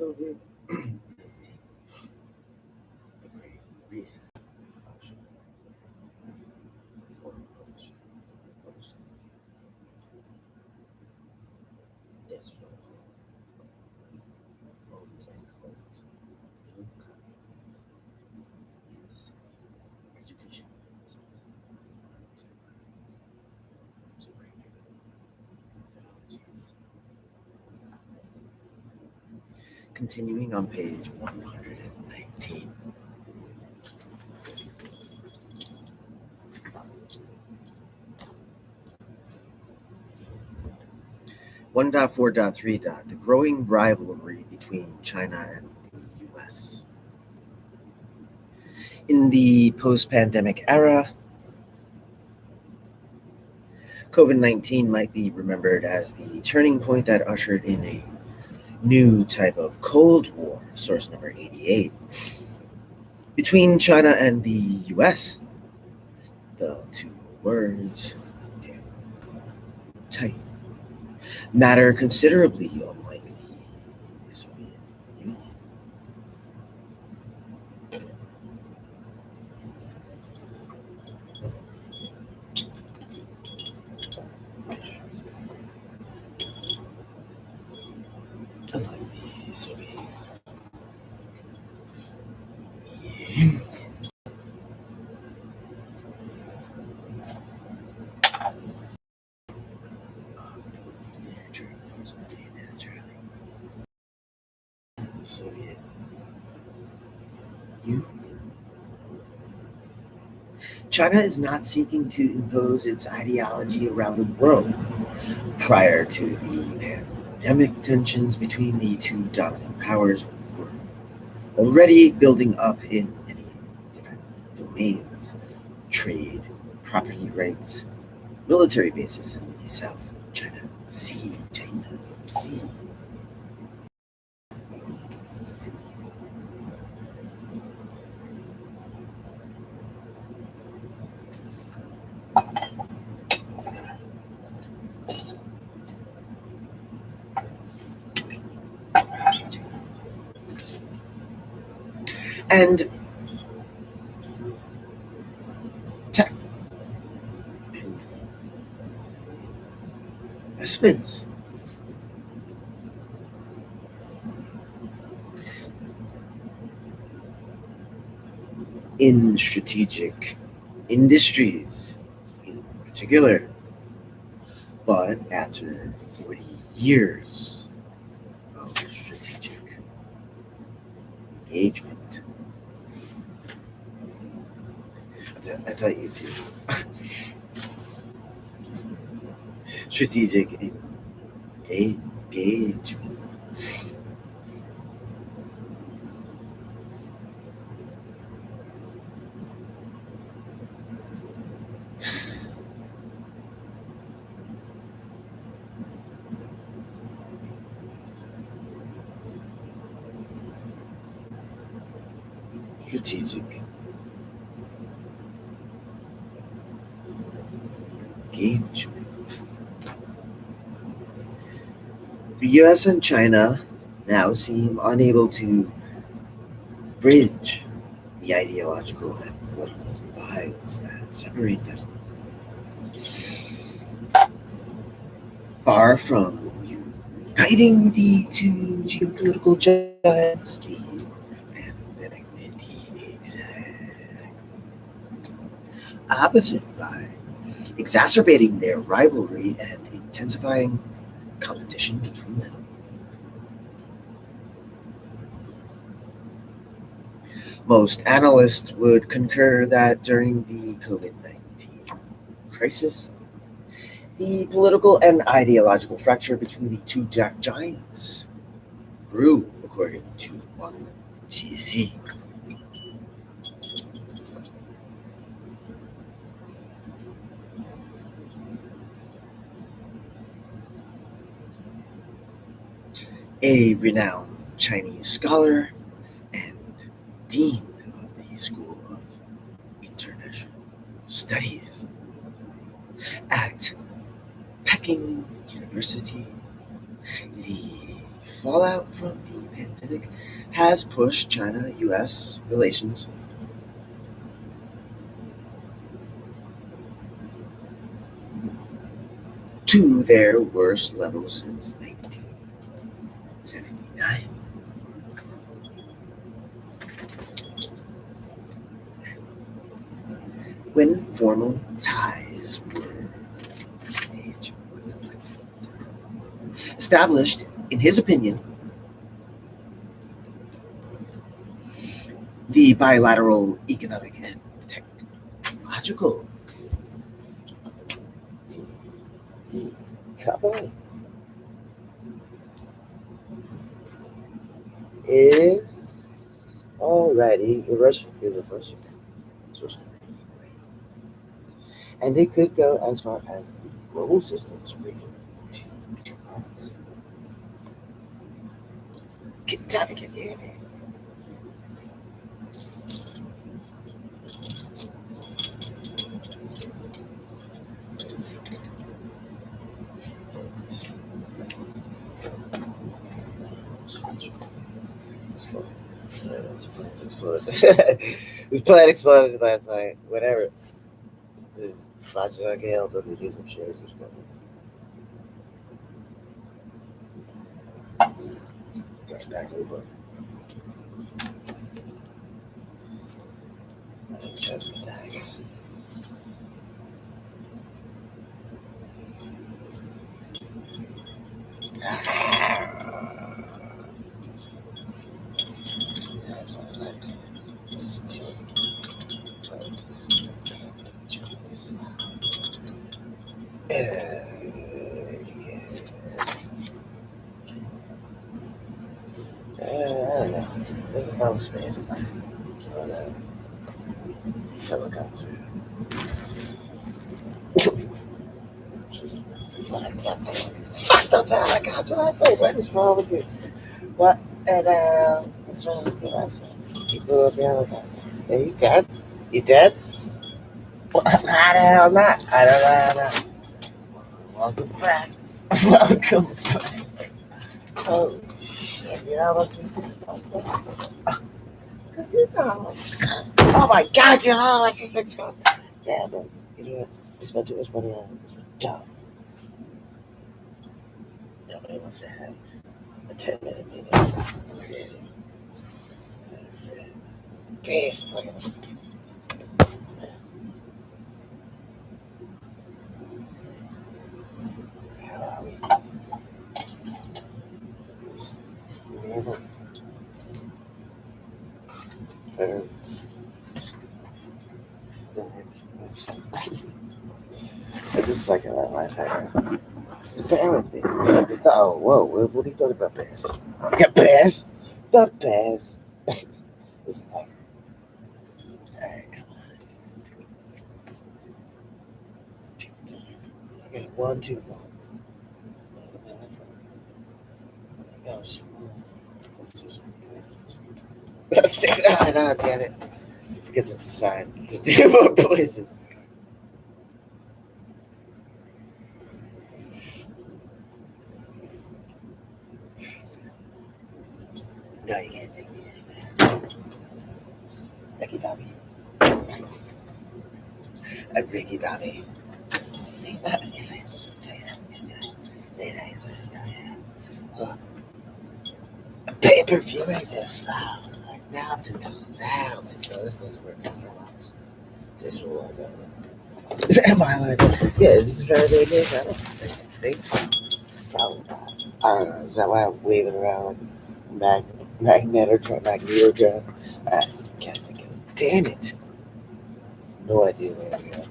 COVID-19, the Great Reset, option before publishing digital homes and homes. New copy is education methodologies. Continuing on page 119. One dot 4.3 the growing rivalry between China and the US. In the post-pandemic era, COVID-19 might be remembered as the turning point that ushered in a new type of Cold War, source number 88, between China and the US. The two words, new type, matter considerably unlike the Soviet Union. Unlike the Soviet Union. The Soviet Union. China is not seeking to impose its ideology around the world. Prior to the pandemic, tensions between the two dominant powers were already building up in many different domains: trade, property rights, military bases in the South China Sea. And tech investments. In strategic industries in particular. But after 40 years of strategic engagement, I thought you'd see strategic engagement. Strategic engagement. The US and China now seem unable to bridge the ideological and political divides that separate them. Far from uniting the two geopolitical giants, the pandemic did the exact opposite by exacerbating their rivalry and intensifying competition between them. Most analysts would concur that during the COVID-19 crisis, the political and ideological fracture between the two giants grew, according to Wang Jizi. A renowned Chinese scholar and dean of the School of International Studies at Peking University, the fallout from the pandemic has pushed China-US relations to their worst level since 1979. When formal ties were established, in his opinion, the bilateral economic and technological decoupling is already irreversible, and it could go as far as the global systems breaking into major parts. Get down and get here. This planet exploded last night. Whatever. This Project Gale doesn't do some shares or something. Back to the book. That's what I like. Mr. T. I don't know. This is no space on a helicopter. Just fucked up the helicopter last night. What is wrong with you? What? And what's wrong with you last night? You blew up your helicopter. Are you dead? You dead? Well, how the hell not? I don't know how not. Welcome back. Welcome back. Oh shit! You know how much this thing's cost? You know how much this costs? Oh my god! You know how much this thing's cost? Yeah, but you know what? We spent too much money on it. It's dumb. Nobody wants to have a 10-minute meeting with a creative. Best. Look at the best. How are we? Neither. Better. This is like a life right now. Just bear with me. Oh, whoa. What are you talking about, bears? I got bears? The bears. This is like. Alright, come on. Okay, 1, 2, 1. Let's do some crazy. Ah, no, damn it. Because it's a sign to do more poison. No, you can't take me anywhere. Ricky Bobby. I'm Ricky Bobby. Pay-per-view like this. Now I'm too tall. This doesn't work out for once. Digital am I like yeah, is this a very big game? I don't think so. Probably not. I don't know. Is that why I'm waving around like a magnetotron? I can't think of it. Damn it. No idea where we are.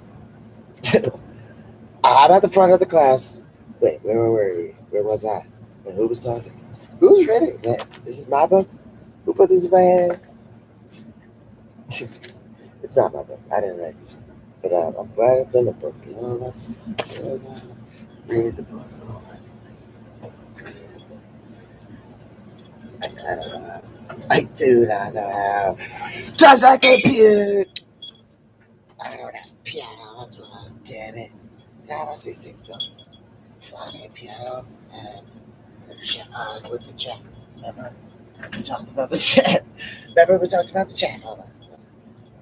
I'm at the front of the class. Wait, where were we? Where was I? And who was talking? Who's reading? Man, this is my book? Who put this in my hand? It's not my book. I didn't write this one. But I'm glad it's in the book. You know, let's read the book. I don't know how. I do not know how. Just like a piano. I don't have a piano. That's why. Damn it. You know how much these things cost? Flying a piano and finish on with the chat. Remember, we talked about the chat. Remember, we talked about the chat. Hold on.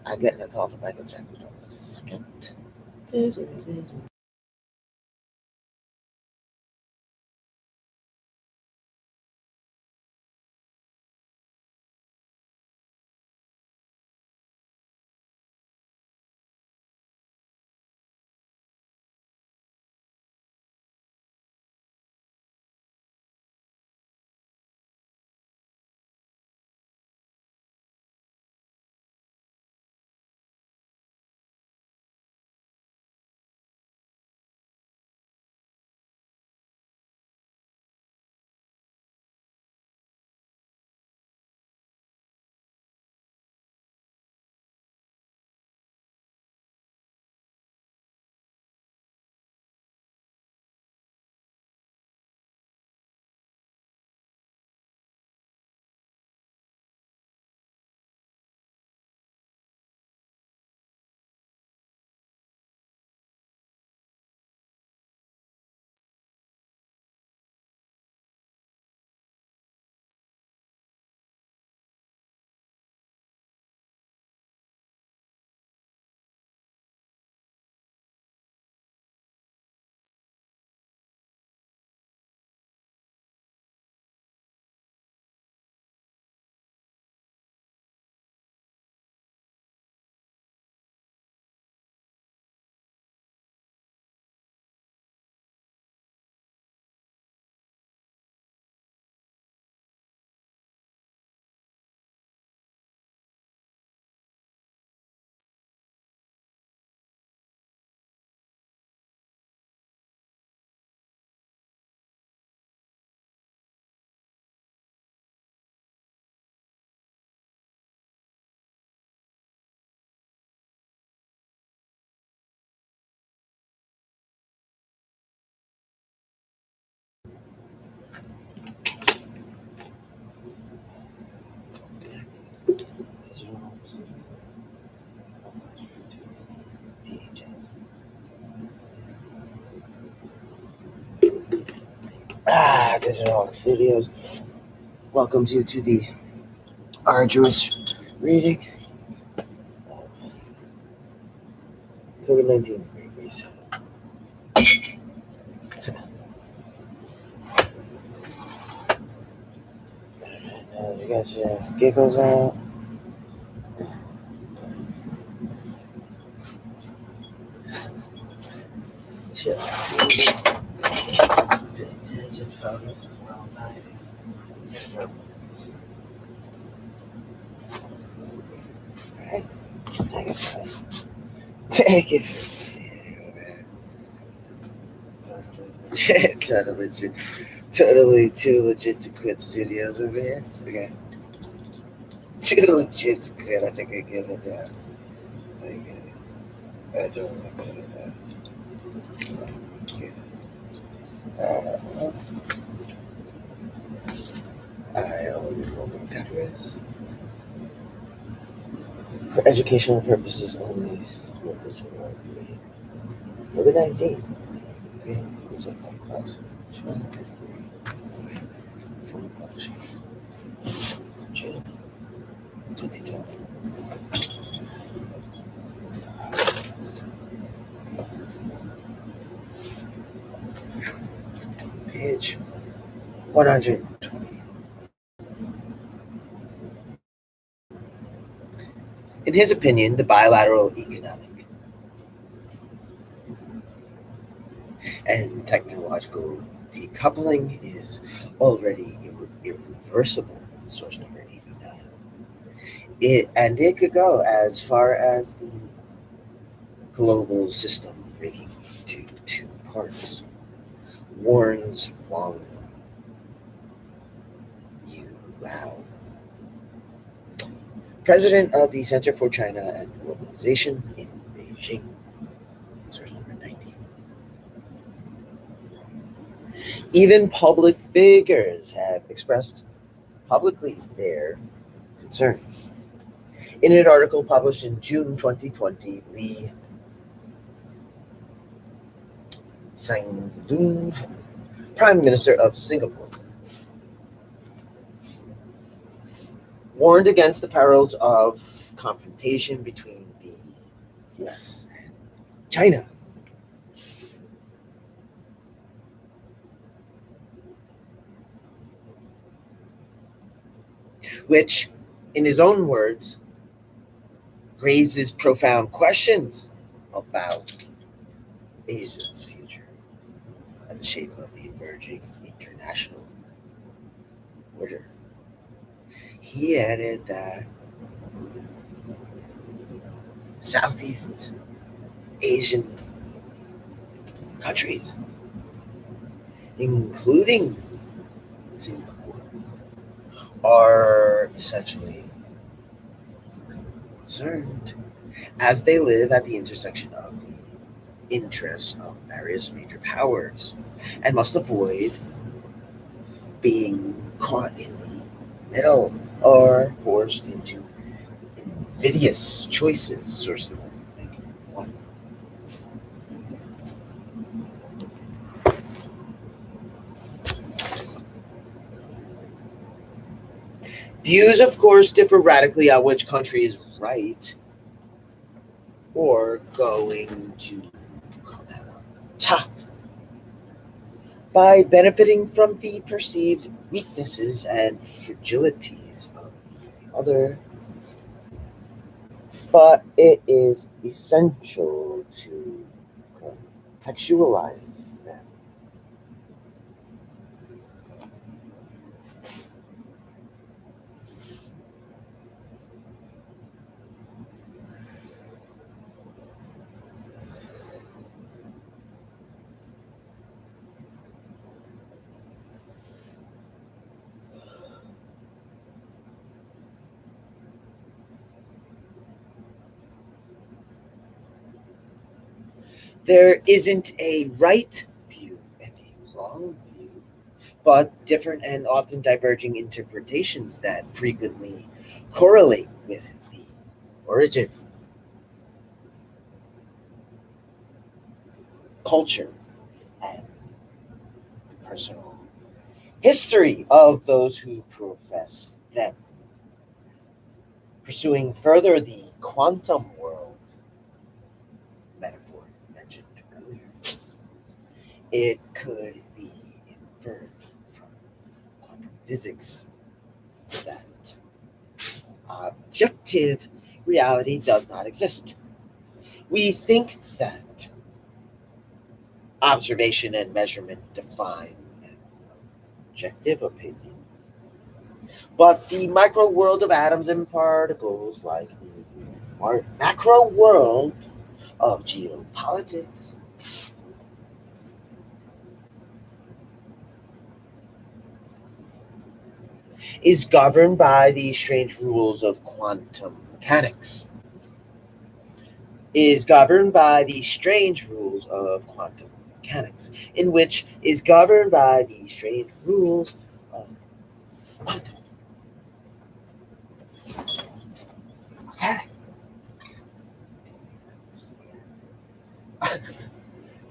I'm getting a call from Michael Jackson. Hold on a second. Digital Studios welcomes you to the arduous reading of COVID-19, the Great Reset. As you got your giggles out, shit, see, pay attention, focus as well as I do. Alright, let's take it from there. Take it from there. Totally too legit to quit studios over here. Okay. Too legit to quit. I think I get it now. I get it. I totally get it now. I own Golden Covers. For educational purposes only. What did you want to read? COVID-19. Okay. What's up, my class? From publishing. June 2020. Page 120. In his opinion, the bilateral economic and technological decoupling is already irreversible. Source number 89. It could go as far as the global system breaking into two parts, warns Wang Yuao, president of the Center for China and Globalization in Beijing. Source number 90. Even public figures have expressed publicly their concern. In an article published in June 2020, Lee Hsien Loong, Prime Minister of Singapore, warned against the perils of confrontation between the US and China. Which, in his own words, raises profound questions about Asia's future and the shape of the emerging international order. He added that Southeast Asian countries, including Singapore, are essentially concerned as they live at the intersection of the interests of various major powers and must avoid being caught in the middle or forced into invidious choices. Source number 91. Views, of course, differ radically on which country is right or going to come out on top by benefiting from the perceived weaknesses and fragilities of the other. But it is essential to contextualize them. There isn't a right view and a wrong view, but different and often diverging interpretations that frequently correlate with the origin, culture, and personal history of those who profess them. Pursuing further the quantum world metaphor mentioned earlier, it could be inferred from quantum physics that objective reality does not exist. We think that observation and measurement define an objective opinion, but the micro world of atoms and particles, like the macro world of geopolitics, is governed by the strange rules of quantum mechanics. Is governed by the strange rules of quantum mechanics, in which is governed by the strange rules of quantum mechanics.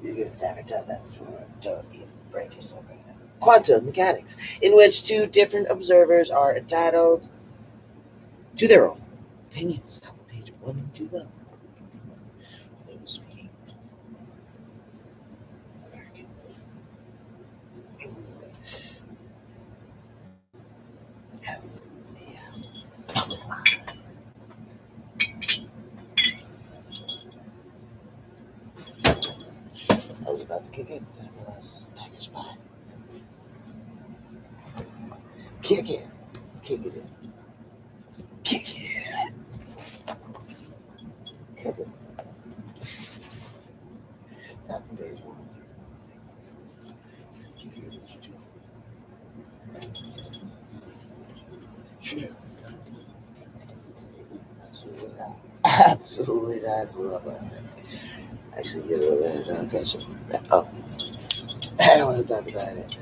You've never done that before. Don't even break yourself right now. Quantum mechanics, in which two different observers are entitled to their own opinions. Top of page 121. Those speaking American English. Hell, yeah. I was about to kick it, then I realized Tiger's behind. Kick it. Kick it in. Kick it. Kick it. Top of page 1. Absolutely not. Absolutely not. Blew up last night. Actually, you know that question. Oh, I don't want to talk about it.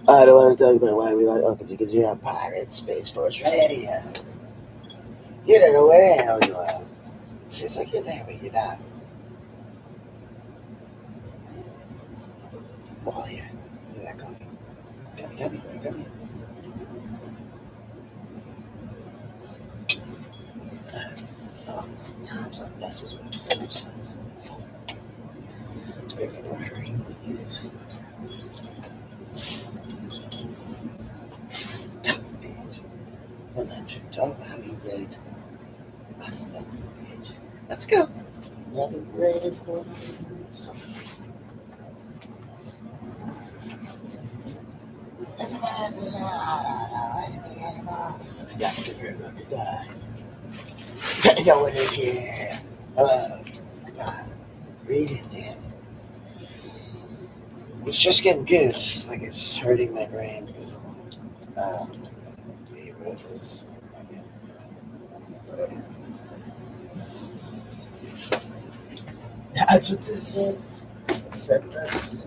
I don't want to talk about why we like okay because you're on Pirate Space Force Radio. You don't know where the hell you are. It seems like you're there, but you're not. Well, here. Look at that coming. Come here. pages. Top of page 100. Talk about how you read last level page. Let's go. Rather read for something. Doesn't matter. Anything anymore. Yeah, you're going to die. No one is here. Hello. Goodbye. Read it, damn it. It's just getting good. It's just like it's hurting my brain because they wrote this. That's what this is. Said this.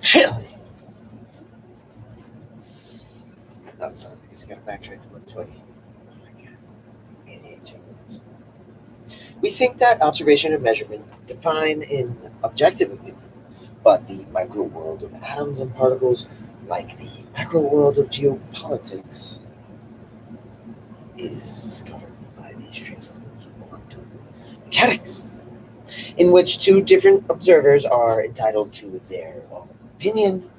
Chili. Not something. You gotta backtrack to 120. Oh my god. ADHD. We think that observation and measurement define an objective opinion, but the micro world of atoms and particles, like the macro world of geopolitics, is governed by the strict rules of quantum mechanics, in which two different observers are entitled to their own opinion.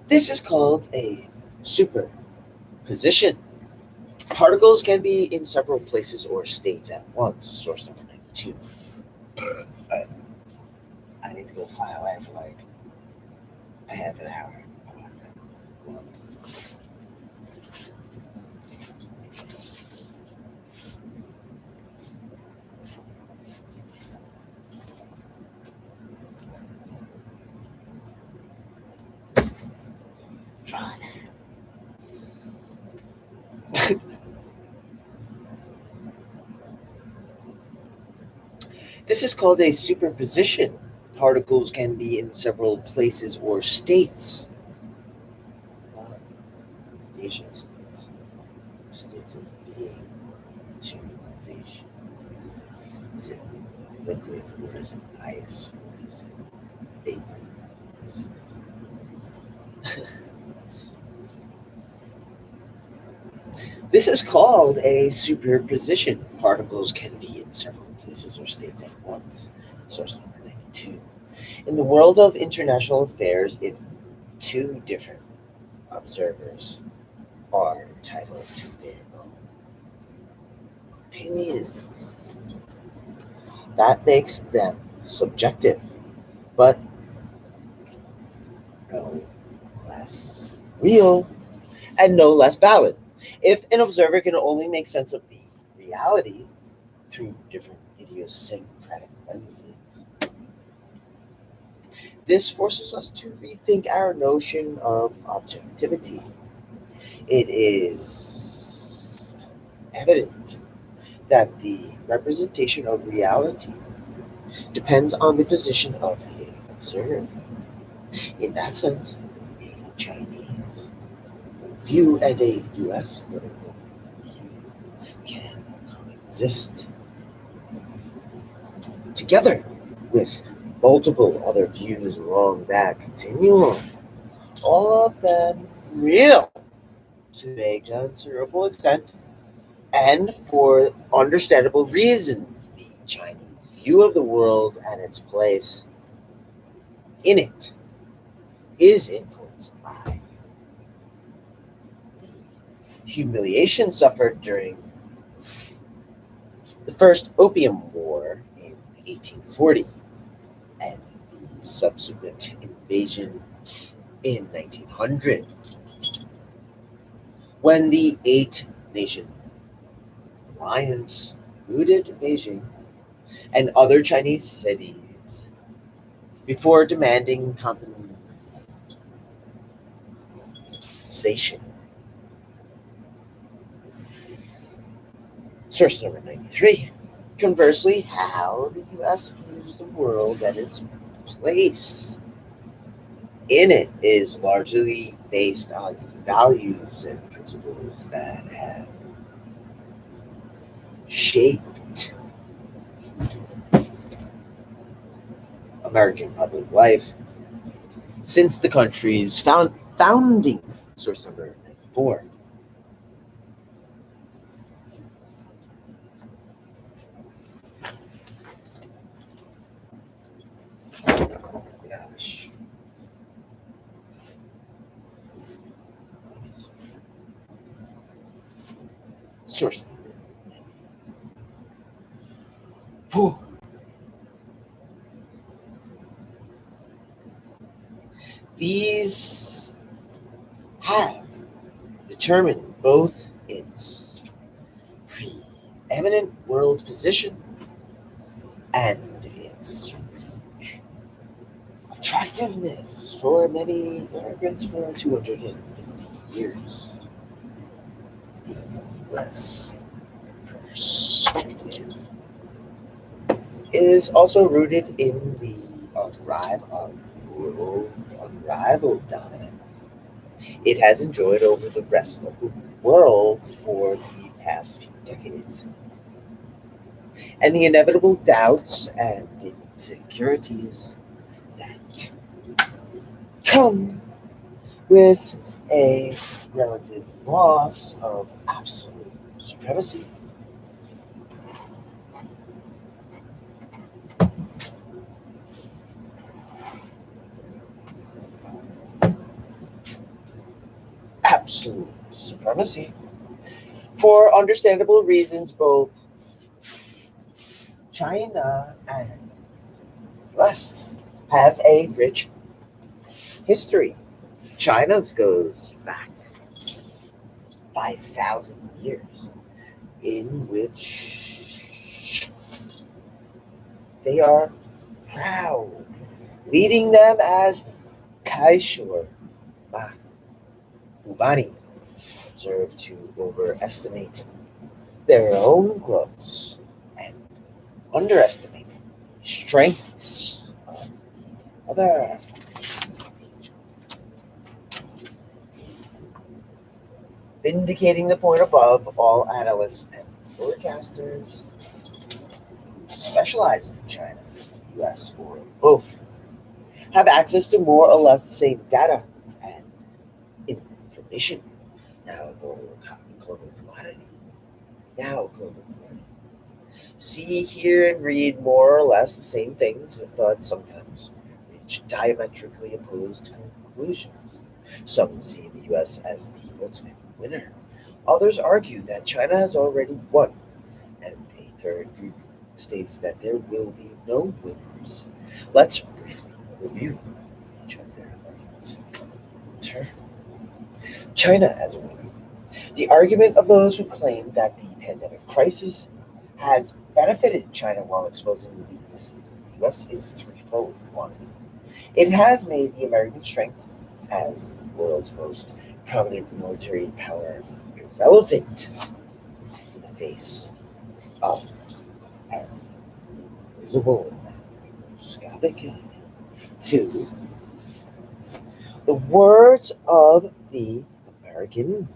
This is called a superposition. Particles can be in several places or states at once. Source number 92. I need to go fly away for like a half an hour. How about that? Well, try that. This is called a superposition. Particles can be in several places or states. Not nation states. States of being or materialization. Is it liquid or is it ice or is it vapor? This is called a superposition. Particles can be in several places or states at once. Source number 92. In the world of international affairs, if two different observers are entitled to their own opinion, that makes them subjective, but no less real and no less valid. If an observer can only make sense of the reality through different idiosyncratic lenses, this forces us to rethink our notion of objectivity. It is evident that the representation of reality depends on the position of the observer. In that sense, a Chinese view and a US vertical view can coexist together with multiple other views along that continuum, all of them real to a considerable extent and for understandable reasons. The Chinese view of the world and its place in it is influenced by the humiliation suffered during the First Opium War in 1840 and the subsequent invasion in 1900, when the Eight-Nation Alliance looted Beijing and other Chinese cities before demanding compensation. Source number 93. Conversely, how the U.S. views the world and its place in it is largely based on the values and principles that have shaped American public life since the country's founding, source number 94. Gosh. Source number 4. These have determined both its preeminent world position and its attractiveness for many immigrants for 250 years. The U.S. perspective is also rooted in the unrivaled dominance it has enjoyed over the rest of the world for the past few decades, and the inevitable doubts and insecurities that come with a relative loss of absolute supremacy. Absolute supremacy. For understandable reasons, both China and the US have a rich history. China's goes back 5,000 years, in which they are proud, leading them as Kaishur Mahbubani observed to overestimate their own growths and underestimate the strengths of the other. Vindicating the point above, all analysts and forecasters who specialize in China, the US, or both have access to more or less the same data and information. Now a global commodity. See, hear, and read more or less the same things, but sometimes reach diametrically opposed conclusions. Some see the US as the ultimate winner. Others argue that China has already won, and a third group states that there will be no winners. Let's briefly review each of their arguments. Sure. China as a winner. The argument of those who claim that the pandemic crisis has benefited China while exposing the weaknesses of the US is threefold. One, it has made the American strength as the world's most prominent military power irrelevant in the face of an invisible microscopic enemy. Two, the words of the American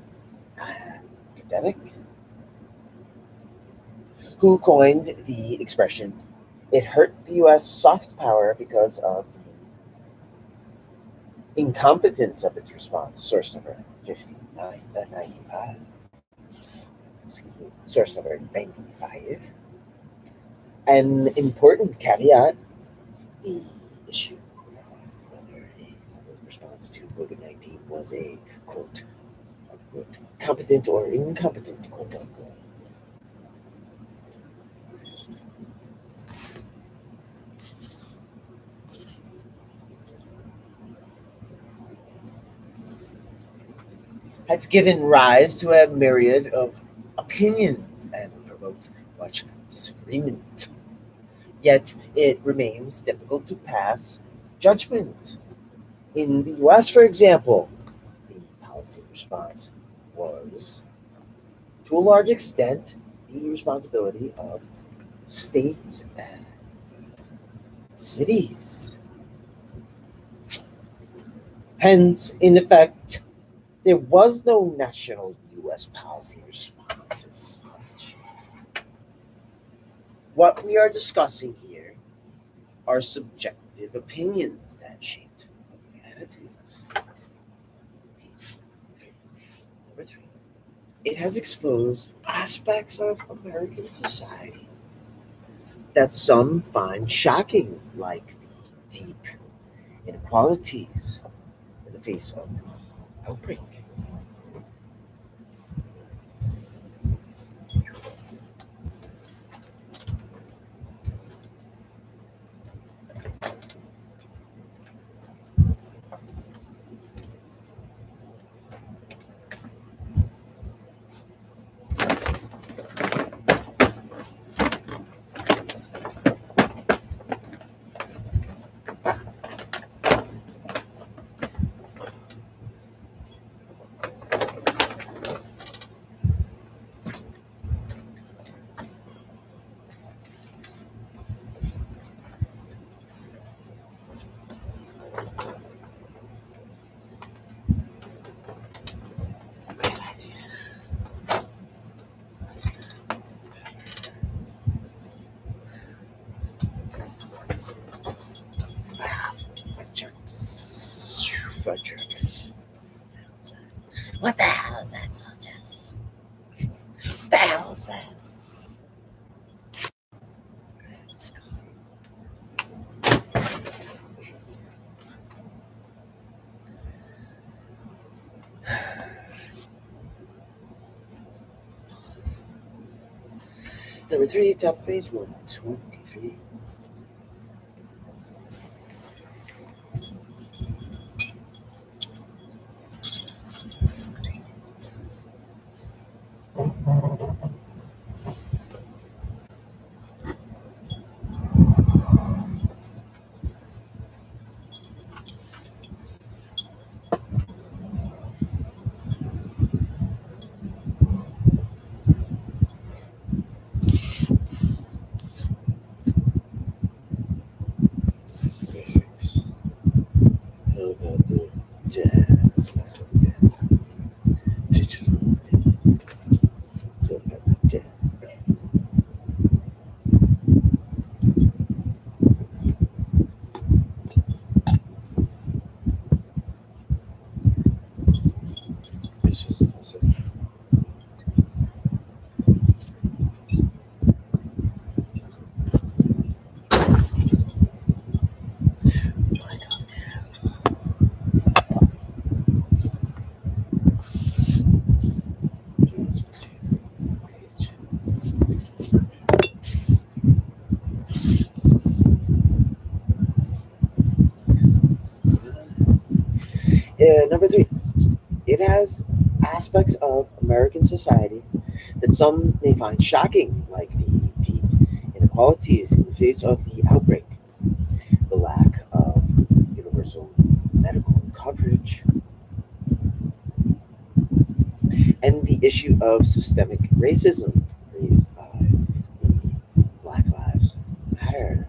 academic who coined the expression, it hurt the US soft power because of the incompetence of its response. Source number 95. Excuse me. Source number 95. An important caveat, the issue of whether a public response to COVID-19 was a quote unquote competent or incompetent quote unquote. Has given rise to a myriad of opinions and provoked much disagreement. Yet it remains difficult to pass judgment. In the US, for example, the policy response was, to a large extent, the responsibility of states and cities. Hence, in effect, there was no national US policy response as such. What we are discussing here are subjective collective opinions that shaped public attitudes. Number three, it has exposed aspects of American society that some find shocking, like the deep inequalities in the face of the outbreak. Fudgers. What the hell is that, Sanchez? What the hell is that? Number three, top of page 123. How about the digital jazz? It's just awesome. My God, page. Number three, it has aspects of American society that some may find shocking, like the deep inequalities in the face of the outbreak, the lack of universal medical coverage, and the issue of systemic racism raised by the Black Lives Matter.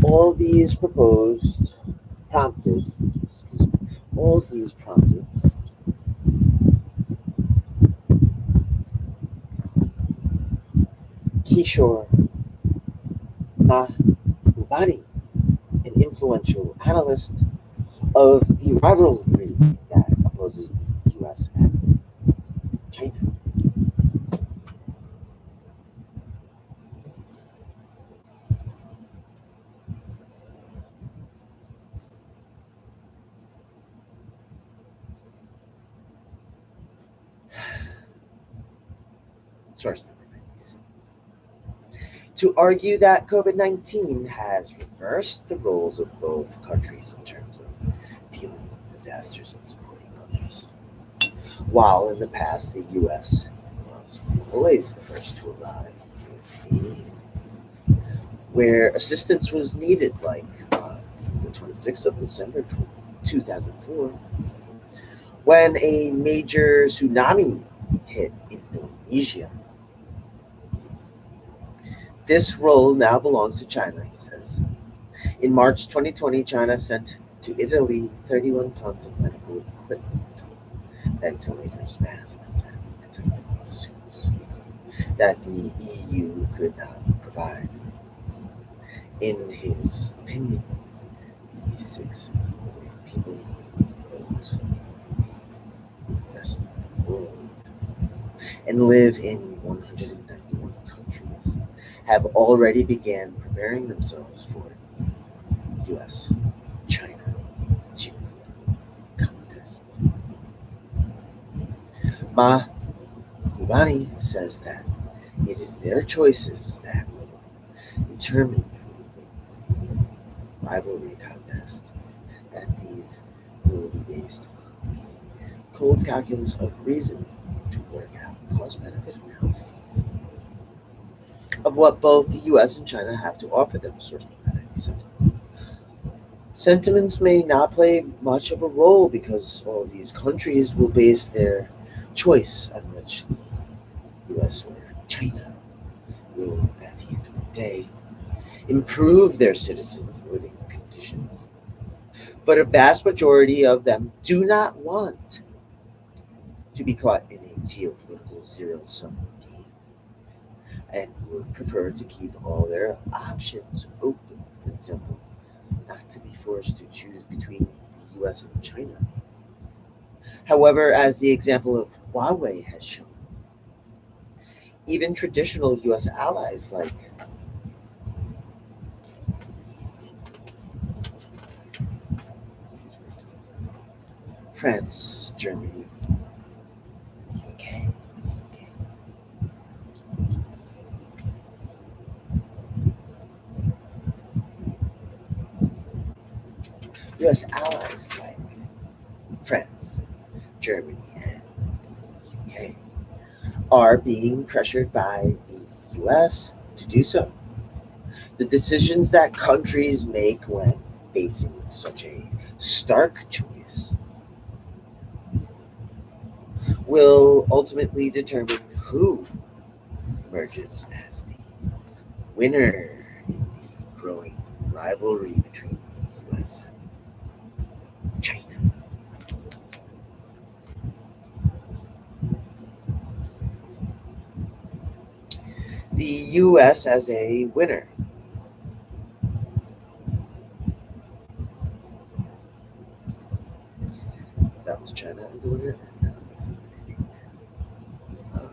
All these proposed prompted, excuse me, all these prompted Kishore Mahbubani, an influential analyst of the rivalry that opposes the US and China. Source number 96. To argue that COVID 19 has reversed the roles of both countries in terms of dealing with disasters and supporting others. While in the past, the US was always the first to arrive with aid, where assistance was needed, like the 26th of December 2004, when a major tsunami hit Indonesia. This role now belongs to China, he says. In March 2020, China sent to Italy 31 tons of medical equipment, ventilators, masks, and protective suits. that the EU could not provide. In his opinion, the 6 million people knows the rest of the world and live in 191 countries have already began preparing themselves for the US China geopolitical contest. Mahbubani says that it is their choices that will determine who wins the rivalry contest, and that these will be based on the cold calculus of reason to work out cost benefit analyses of what both the US and China have to offer them, source number 97. Sentiments may not play much of a role because all these countries will base their choice on which the US or China will, at the end of the day, improve their citizens' living conditions. But a vast majority of them do not want to be caught in a geopolitical zero sum game and would prefer to keep all their options open. For example, not to be forced to choose between the US and China. However, as the example of Huawei has shown, even traditional US allies like France, Germany, the UK, US allies like France, Germany, and the UK are being pressured by the US to do so. The decisions that countries make when facing such a stark choice will ultimately determine who emerges as the winner in the growing rivalry between the US and China. The US as a winner. That was China as a winner, and now this is the beginning of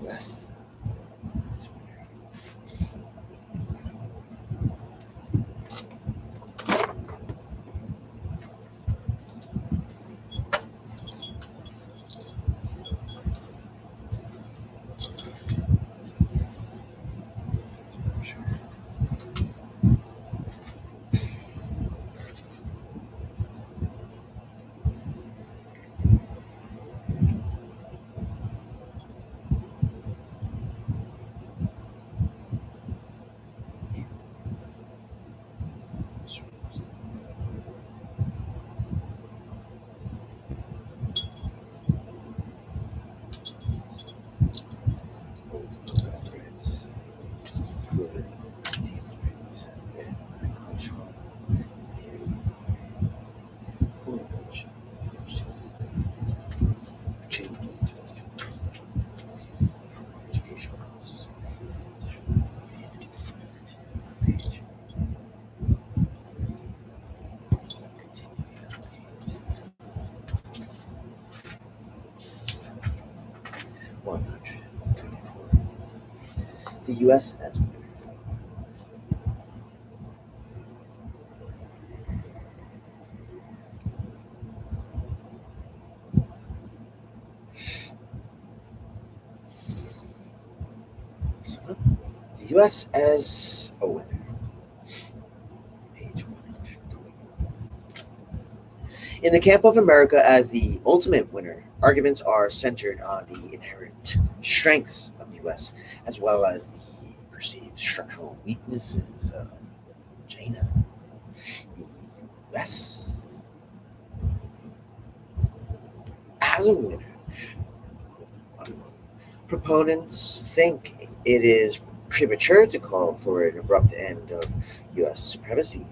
US as a winner. The US as winner. The US as a winner. Page 124. In the camp of America as the ultimate winner, arguments are centered on the inherent strengths of the US as well as the perceived structural weaknesses of China. The US as a winner. Proponents think it is premature to call for an abrupt end of US supremacy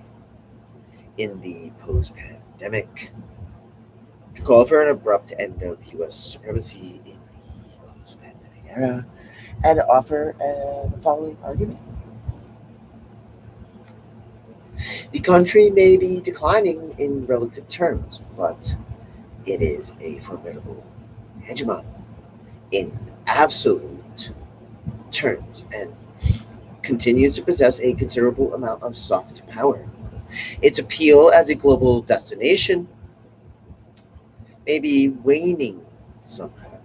in the post pandemic. To call for an abrupt end of US supremacy in the post pandemic era and offer the following argument. The country may be declining in relative terms, but it is a formidable hegemon in absolute terms and continues to possess a considerable amount of soft power. Its appeal as a global destination may be waning somehow,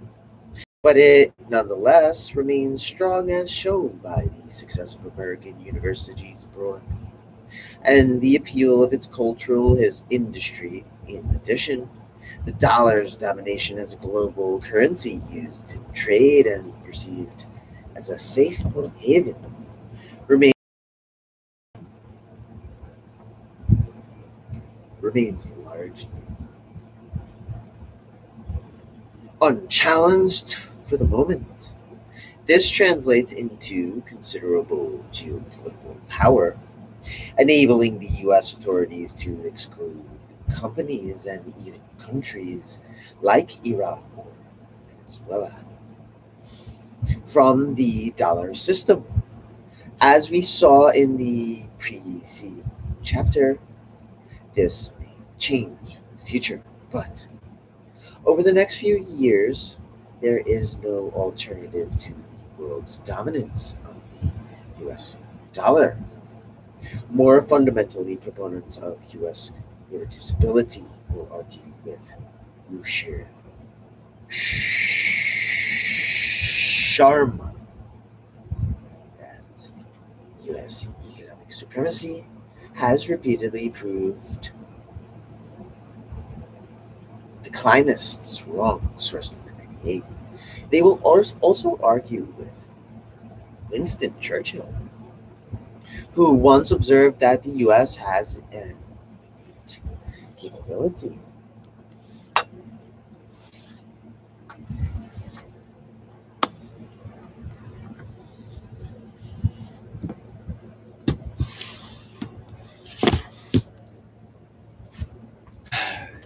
but it nonetheless remains strong as shown by the success of American universities abroad and the appeal of its cultural, his industry. In addition, the dollar's domination as a global currency used in trade and perceived as a safe haven remains largely unchallenged for the moment. This translates into considerable geopolitical power, enabling the US authorities to exclude companies and even countries like Iran or Venezuela from the dollar system. As we saw in the preceding chapter, this may change in the future, but over the next few years, there is no alternative to the world's dominance of the US dollar. More fundamentally, proponents of US irreducibility will argue with Ruchir Sharma that US economic supremacy has repeatedly proved declinists wrong. Source number 98. They will also argue with Winston Churchill, who once observed that the US has an innate capability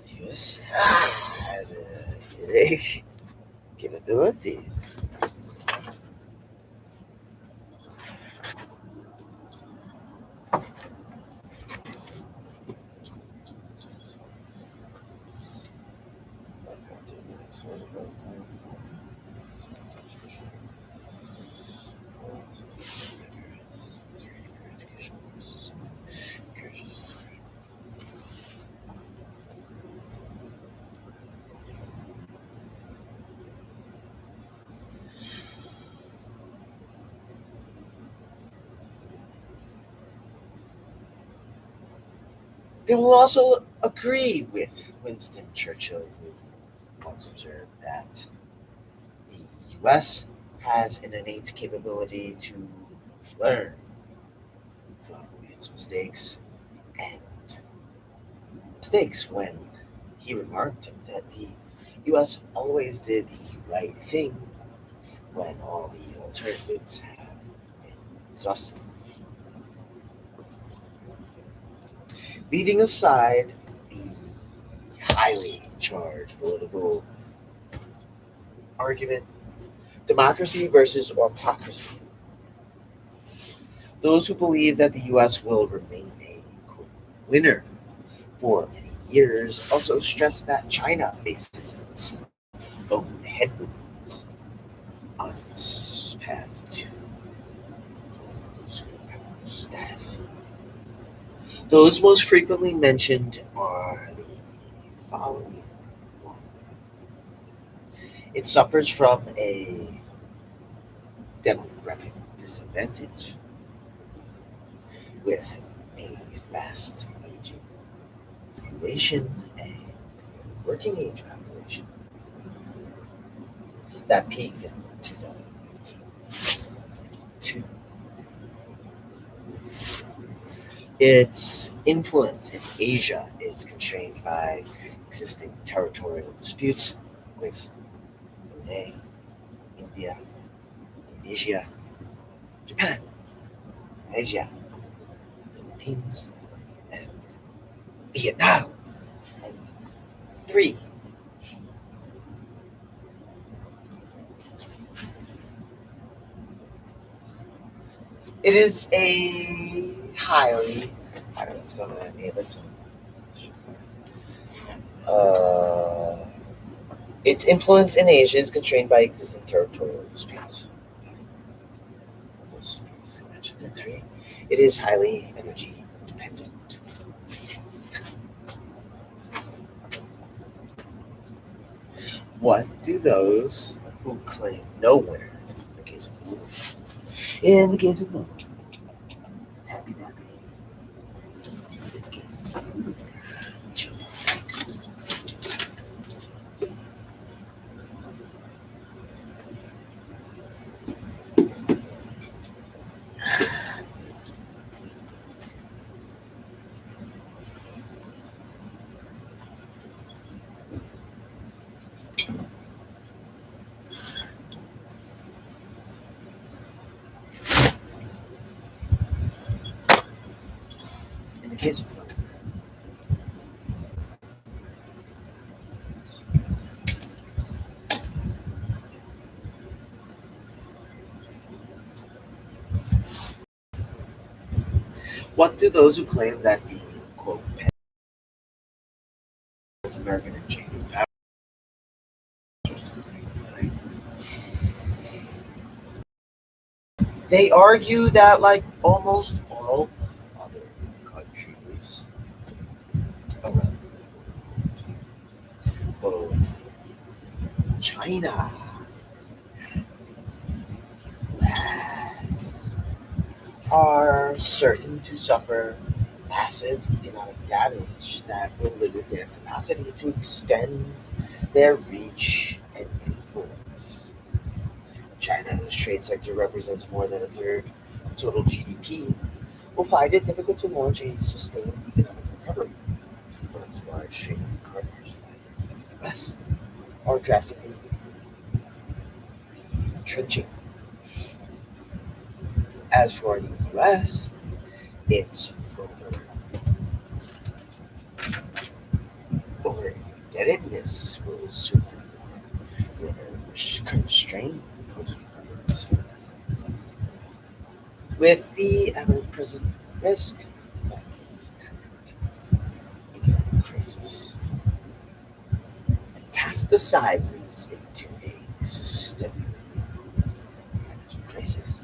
the US has an innate capability. They will also agree with Winston Churchill, who once observed that the US has an innate capability to learn from its mistakes and mistakes when he remarked that the US always did the right thing when all the alternatives have been exhausted. Leaving aside the highly charged political argument, democracy versus autocracy. Those who believe that the US will remain a quote, winner for many years also stress that China faces its own headwinds on its path to superpower status. Those most frequently mentioned are the following one. It suffers from a demographic disadvantage with a fast aging population and a working age population that peaked in 2015. Two, its influence in Asia is constrained by existing territorial disputes with Brunei, India, Indonesia, Japan, Malaysia, Philippines, and Vietnam. And three, It is a highly, I don't know what's going on here. Uh, its influence in Asia is constrained by existing territorial disputes. Those mentioned in three. It is highly energy dependent. What do those who claim no winner in the case of war? In the case of war, happy that in the case of war. In the case of war, what do those who claim that the quote American and Chinese powers they argue that, like almost all other countries around both China and the US are certain to suffer massive economic damage that will limit their capacity to extend their reach and influence. China, whose trade sector represents more than a third of total GDP, will find it difficult to launch a sustained economic recovery when its large trading partners like the US are drastically retrenching. As for the US, its over indebtedness will soon constrain post-recovery spending, with the ever-present risk that the current economic crisis metastasizes into a systemic financial crisis.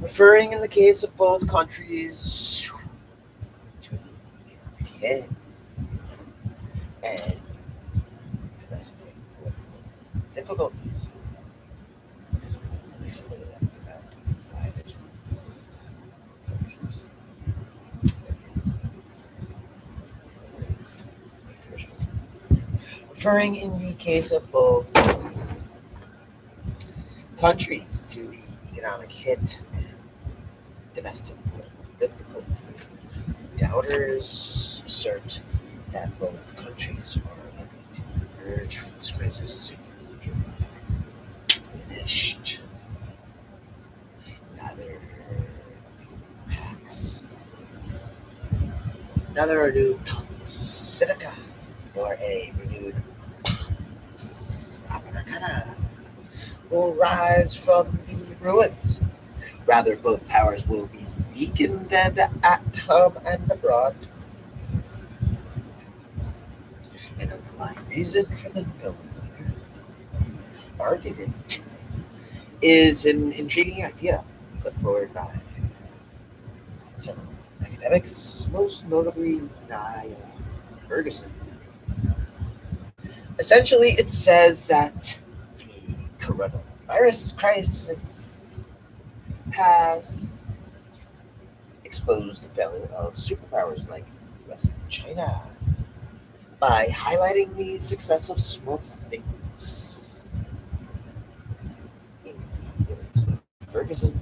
Referring in the case of both countries to the economic hit and domestic political difficulties. Referring in the case of both countries to the economic hit and domestic political difficulties, the doubters assert that both countries are likely to emerge from this crisis significantly diminished. Neither pacts, neither a new Pax Seneca nor a renewed Pax Americana will rise from the ruins. Rather, both powers will be weakened and at home and abroad. An underlying reason for the no argument is an intriguing idea put forward by several academics, most notably Niall Ferguson. Essentially, it says that the coronavirus crisis has exposed the failure of superpowers like the US and China by highlighting the success of small states. In the words of Ferguson,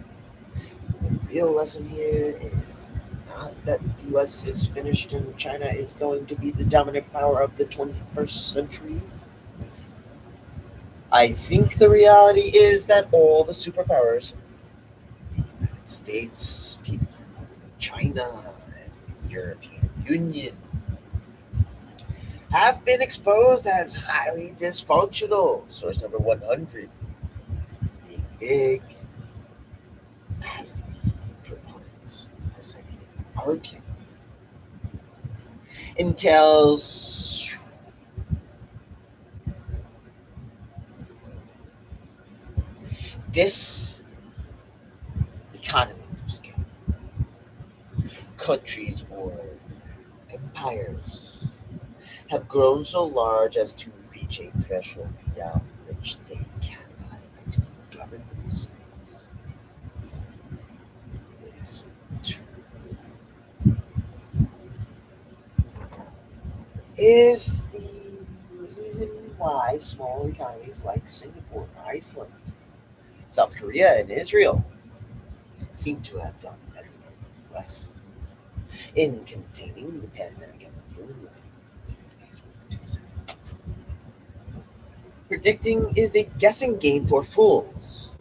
the real lesson here is not that the US is finished and China is going to be the dominant power of the 21st century. I think the reality is that all the superpowers, the United States, people from China, and the European Union, have been exposed as highly dysfunctional. Source number 100 being big, as the proponents of this idea argue, entails dis economies of scale. Countries or empires have grown so large as to reach a threshold beyond which they cannot effectively govern themselves. This in turn is the reason why small economies like Singapore, Iceland, South Korea, and Israel seem to have done better than the US in containing the pandemic and dealing with it. Predicting is a guessing game for fools.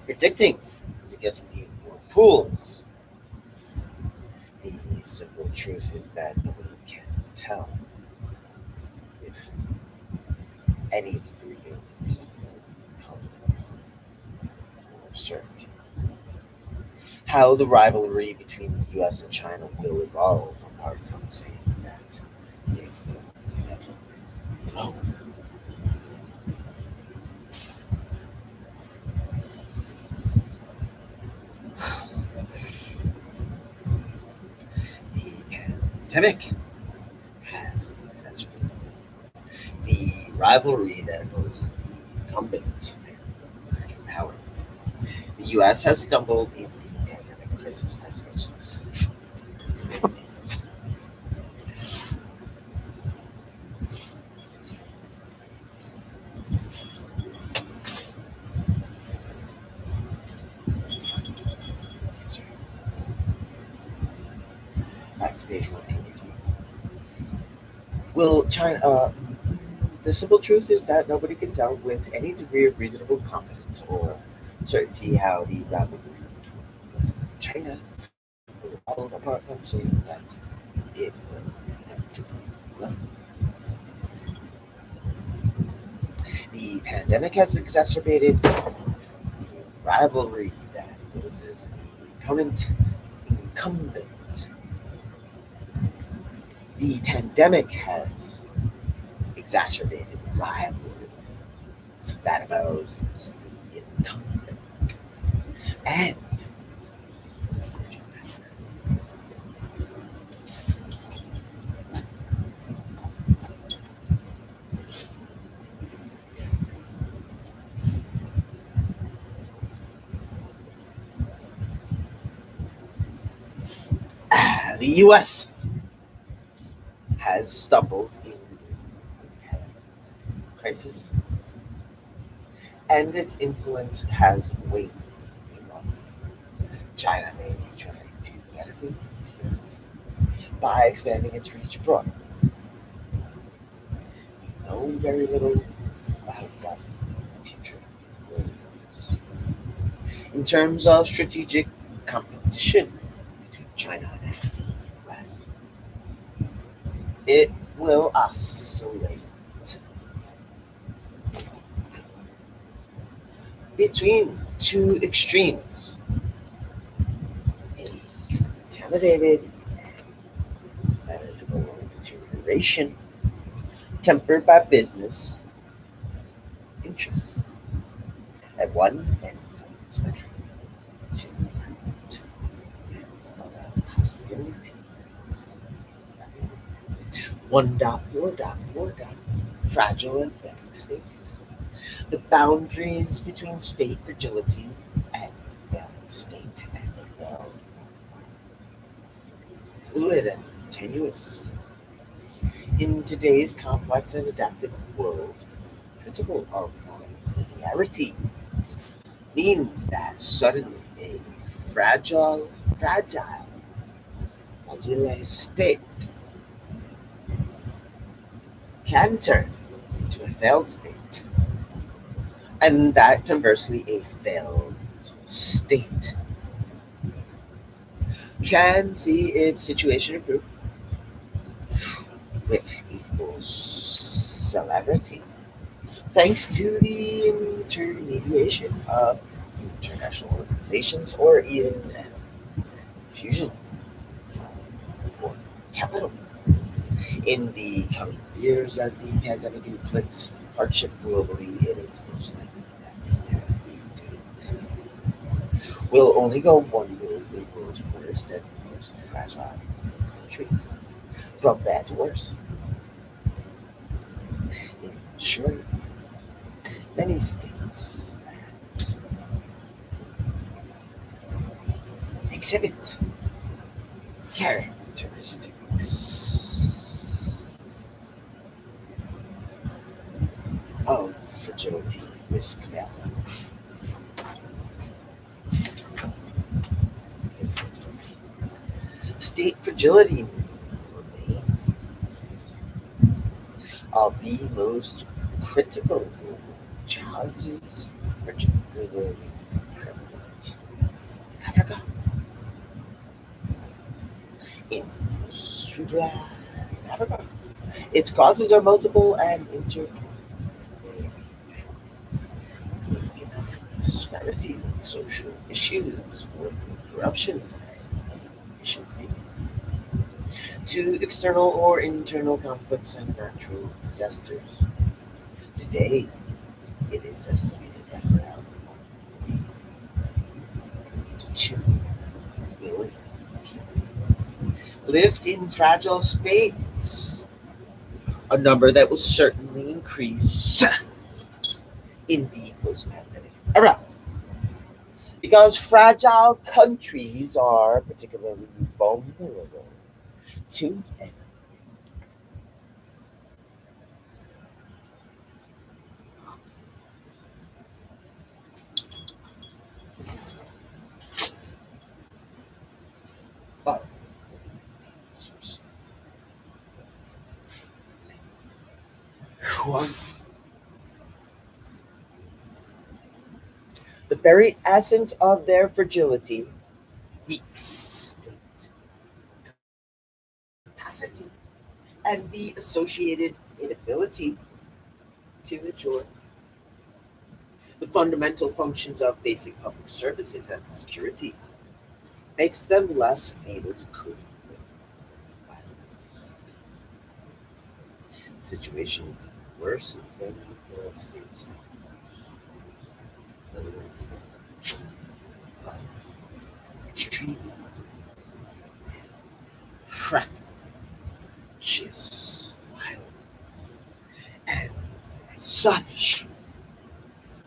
Predicting is a guessing game for fools. The simple truth is that nobody can tell with any degree of reasonable confidence or certainty how the rivalry between the US and China will evolve, apart from saying that it will inevitably blow. The pandemic has exacerbated the rivalry that opposes the incumbent and the emerging power. The US has stumbled in the pandemic crisis. I sketched this. Sorry. Back to page 127. Will China? The simple truth is that nobody can tell with any degree of reasonable confidence or certainty how the rivalry between US and China will evolve, apart from saying that it will inevitably grow. The pandemic has exacerbated the rivalry that opposes the incumbent. The pandemic has exacerbated the rivalry that opposes the incumbent and the US has stumbled in the crisis, and its influence has waned. China may be trying to benefit from the crisis by expanding its reach abroad. know very little about what the future holds. In terms of strategic competition between China and the US, it will oscillate between two extremes: a intimidated and manageable deterioration tempered by business interests at one end of the spectrum to and hostility. One dot four dot four dot fragile and failing states. The boundaries between state fragility and failing state and failing fluid and tenuous. In today's complex and adaptive world, the principle of non-linearity means that suddenly a fragile state can turn into a failed state, and that conversely, a failed state can see its situation improve with equal celerity, thanks to the intermediation of international organizations or even fusion for capital. In the coming years, as the pandemic inflicts hardship globally, it is most likely that the pandemic will only go one way for the world's poorest and most fragile countries, from bad to worse. In short, many states that exhibit characteristics of fragility risk failure. State fragility remains of the most critical global challenges, particularly prevalent in Africa, in Sudan, in Africa. Its causes are multiple and intertwined. They range from economic disparity, social issues, political corruption, and inefficiencies, to external or internal conflicts and natural disasters. Today, it is estimated that around 1 to 2 billion people lived in fragile states, a number that will certainly increase in the post-pandemic era, because fragile countries are particularly vulnerable to uh, source. One, the very essence of their fragility, weak state capacity, and the associated inability to ensure the fundamental functions of basic public services and security, makes them less able to cope with violence. The situation is even worse in failed states that is extreme fractious violence, and as such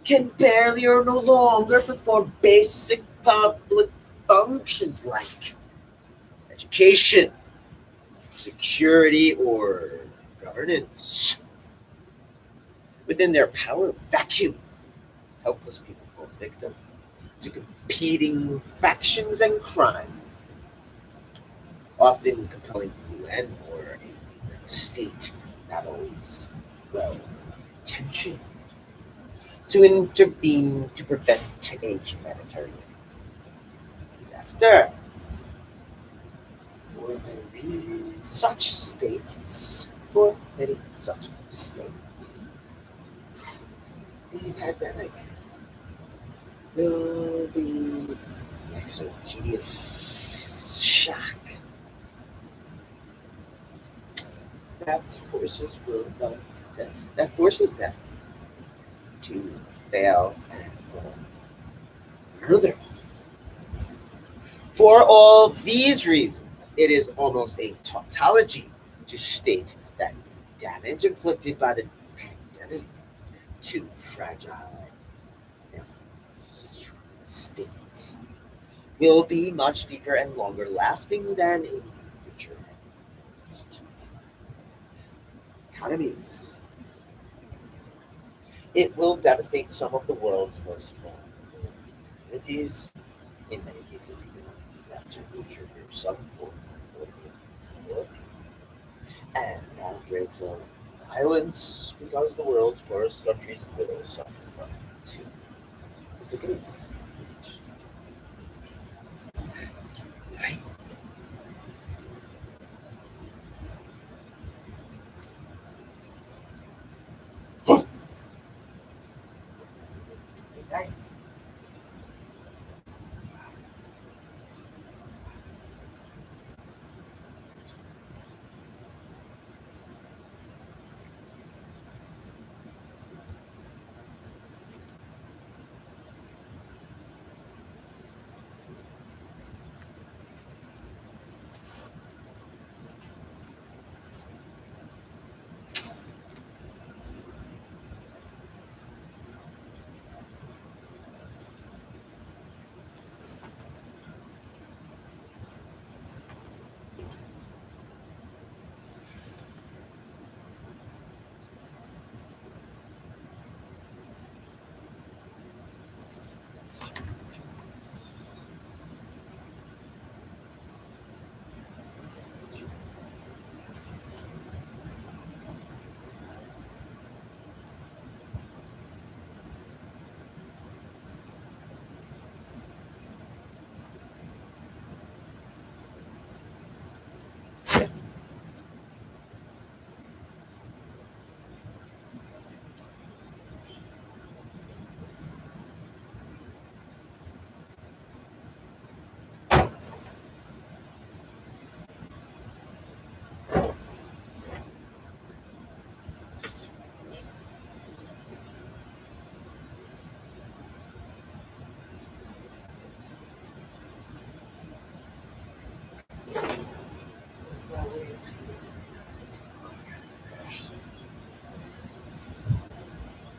can barely or no longer perform basic public functions like education, security, or governance. Within their power vacuum, helpless people fall victim to competing factions and crime, often compelling the UN or a neighboring state, not always well intentioned to intervene to prevent a humanitarian disaster. For many such states, for many such states, the pandemic will be the exogenous shock that that forces them to fail and go further. For all these reasons, it is almost a tautology to state that the damage inflicted by the pandemic to fragile and failing states will be much deeper and longer lasting than in richer and most economies. It will devastate some of the world's most vulnerable communities. In many cases, economic disaster will trigger some form of political instability and outbreaks of violence because the world's poorest countries will suffer from it too. Degrees.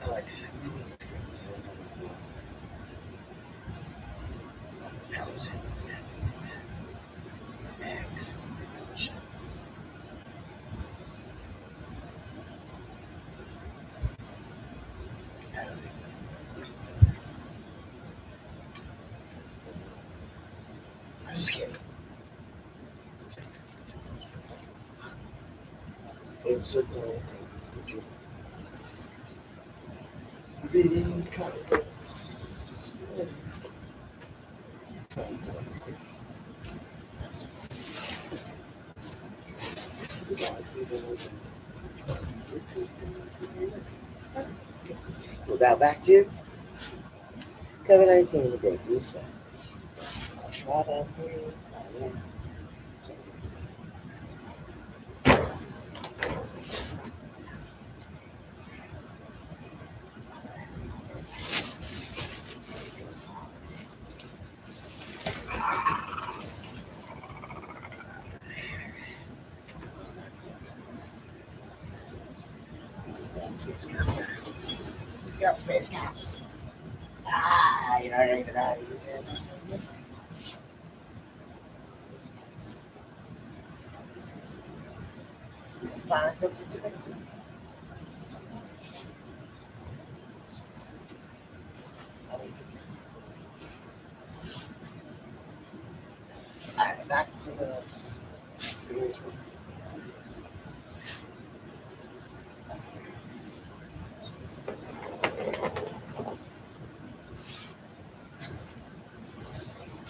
I like to think so housing, eggs, and I don't think that's the I'm just kidding. It's just reading comic books. Trying to well, now back to COVID 19, the Great Reset. Schwab Anthony, Space Caps. It's got Space Caps. Ah, you're not even that easy. Find something to make. Alright, back to this.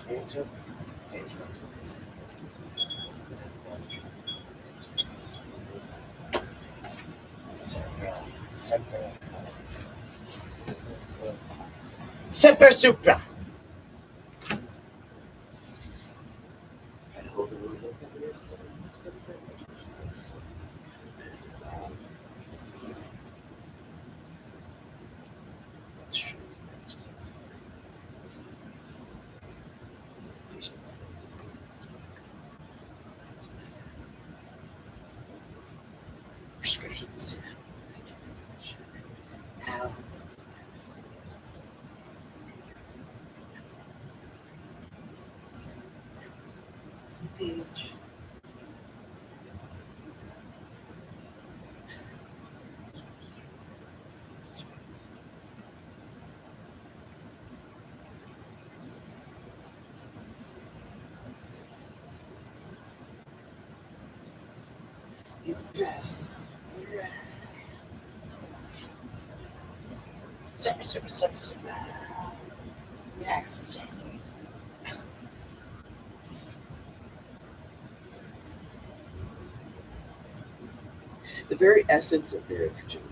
Angel, page 120. Semper Supra. I hold the room open. That's true. Prescriptions. Thank you very much. Now, page. He's the best. Super. Yes, it's the very essence of their fragility.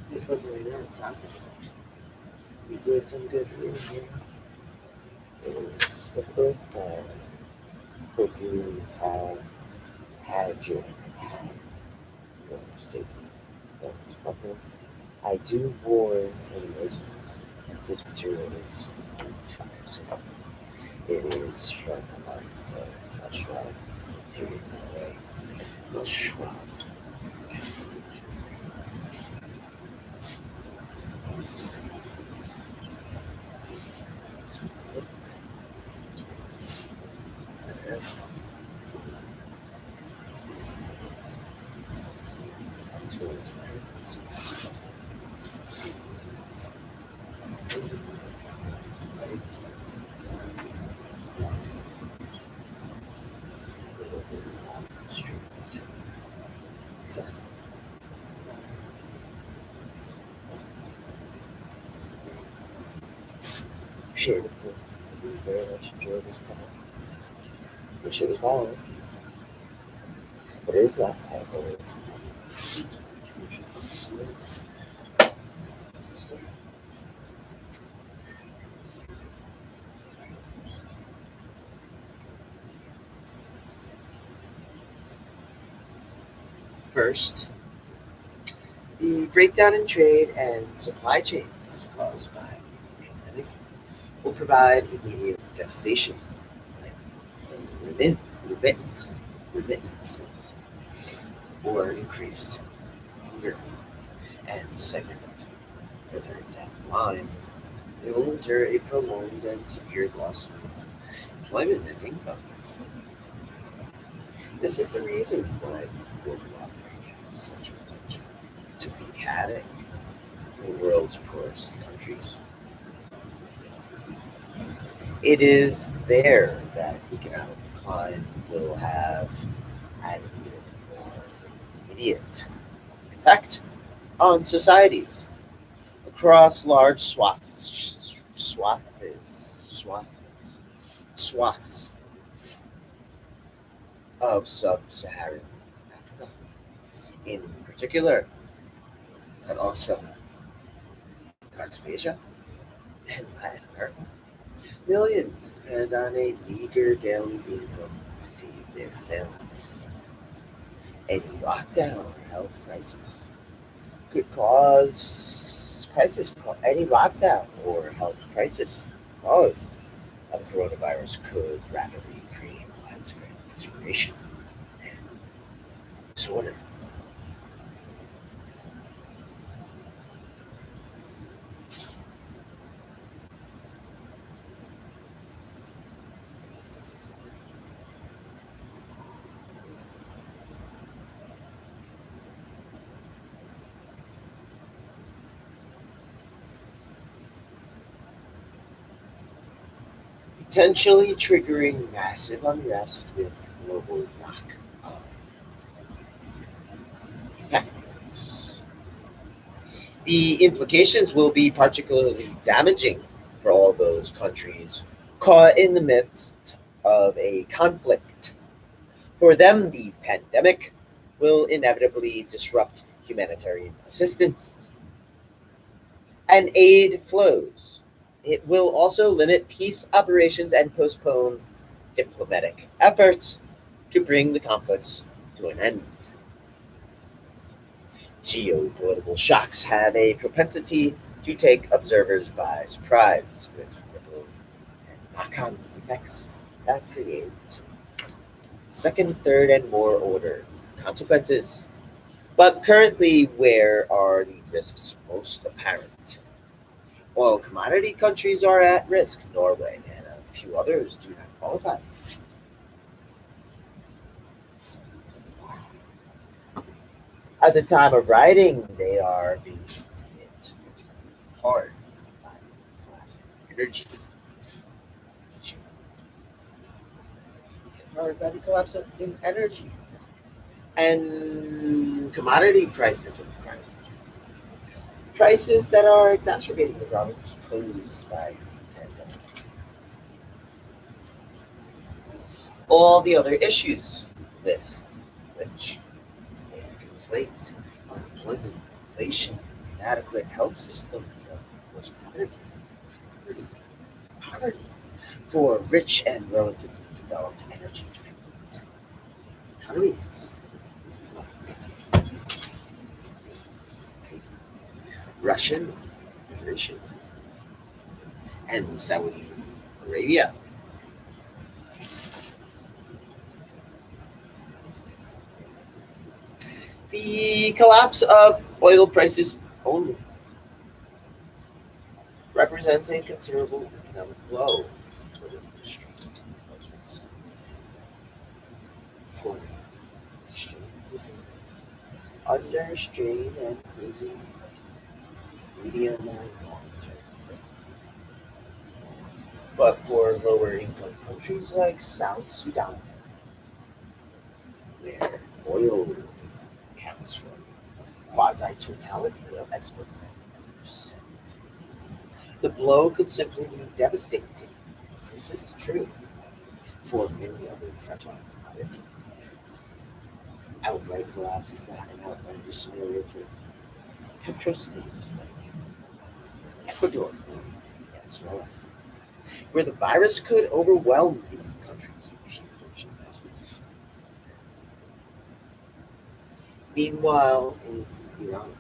Which one's we not talking about? We did some good reading here. It was difficult. Hope you have had your safety. That was proper. I do warn anyways that this material is difficult to consume. It is from the lines of Klaus Schwab, Theory of No Way. Klaus Schwab. Appreciate it. I do very much enjoy this call. Wish it was mine, but it is not. I have no way to First, the breakdown in trade and supply chains caused by the pandemic will provide immediate devastation, like remittances, or increased hunger. And second, further down the line, they will endure a prolonged and severe loss of employment and income. This is the reason why the global outbreak has such potential to wreak havoc in the world's poorest countries. It is there that economic decline will have an even more immediate effect on societies across large swaths of sub-Saharan Africa, in particular, but also parts of Asia and Latin America. Millions depend on a meager daily income to feed their families. Any lockdown or health crisis could cause any lockdown or health crisis caused by the coronavirus could rapidly create widespread desperation and disorder. Potentially triggering massive unrest with global knock-on effects. The implications will be particularly damaging for all those countries caught in the midst of a conflict. For them, the pandemic will inevitably disrupt humanitarian assistance and aid flows. It will also limit peace operations and postpone diplomatic efforts to bring the conflicts to an end. Geopolitical shocks have a propensity to take observers by surprise, with ripple and knock on effects that create second, third, and more order consequences. But currently, where are the risks most apparent? Oil commodity countries are at risk. Norway and a few others do not qualify. At the time of writing, they are being hit hard by the collapse in energy. Hard by the collapse in energy. And commodity prices are prices. Prices that are exacerbating the problems posed by the pandemic. All the other issues with which they conflate unemployment, inflation, inadequate health systems, and of course poverty, poverty for rich and relatively developed energy dependent economies like Russian Federation and Saudi Arabia. The collapse of oil prices only represents a considerable economic blow for the industry. Foreign exchange reserves under strain and losing medium and long-term business. But for lower income countries like South Sudan, where oil accounts for the quasi-totality of exports, 99%, the blow could simply be devastating. This is true for many other fragile commodity countries. Outright collapse is not an outlandish scenario for petrostates like Ecuador or Venezuela, where the virus could overwhelm the country's few foreign investments. Meanwhile, in Iran,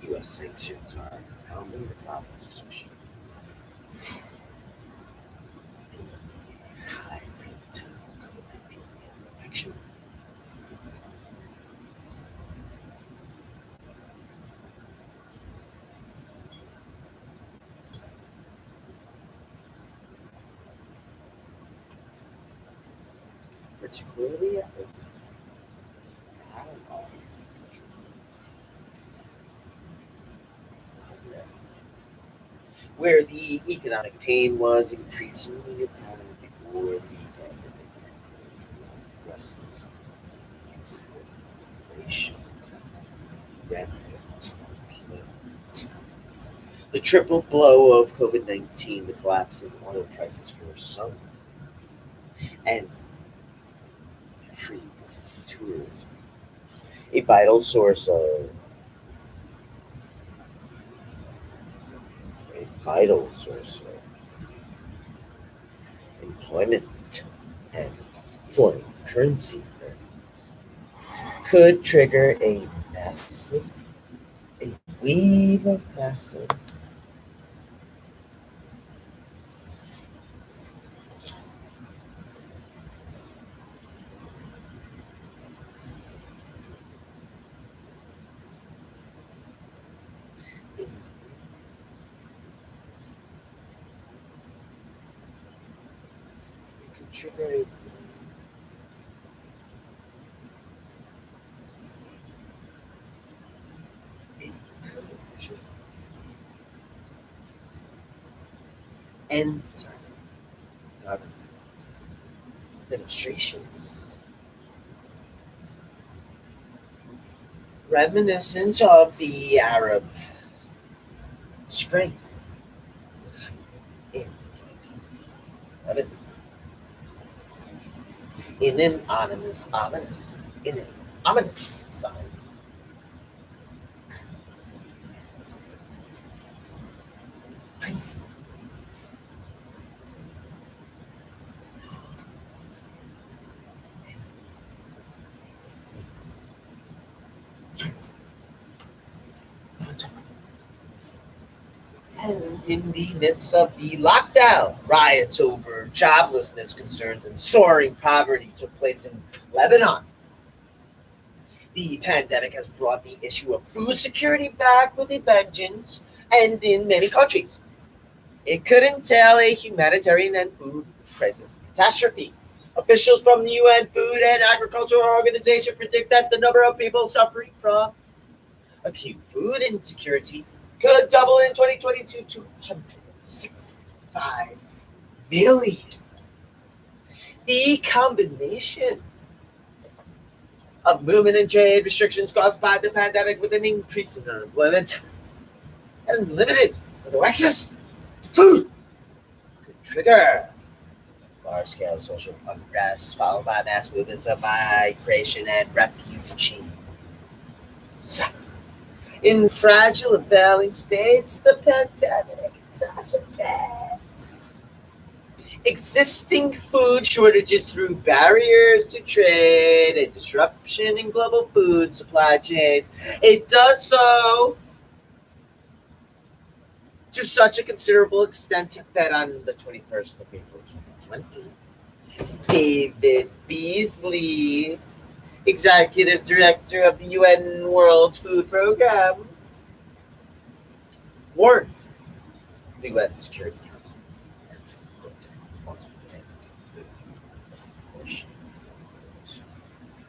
U.S. sanctions are compounding the problems associated with the high rate of COVID-19 infection. Particularly at risk now are countries where the economic pain was increasingly apparent before the pandemic and restless youth relations and rampant employment. The triple blow of COVID 19, the collapse in oil prices for some, and freeze tourism, a vital source of employment and foreign currency earnings, could trigger a wave of massive it could trigger it could trigger anti government demonstrations reminiscent of the Arab Spring, in 2011. In an ominous sign. And in the midst of the lockdown, riots over joblessness concerns and soaring poverty took place in Lebanon. The pandemic has brought the issue of food security back with a vengeance, and in many countries, it could entail a humanitarian and food crisis catastrophe. Officials from the UN Food and Agriculture Organization predict that the number of people suffering from acute food insecurity could double in 2022 to 165 million. The combination of movement and trade restrictions caused by the pandemic with an increase in unemployment and limited no access to food could trigger large-scale social unrest followed by mass movements of migration and refugees. In fragile and failing states, the pandemic exacerbates existing food shortages through barriers to trade and disruption in global food supply chains. It does so to such a considerable extent that on the 21st of April 2020, David Beasley, executive director of the UN World Food Program, warned the UN Security Council that, quote, multiple families of abortions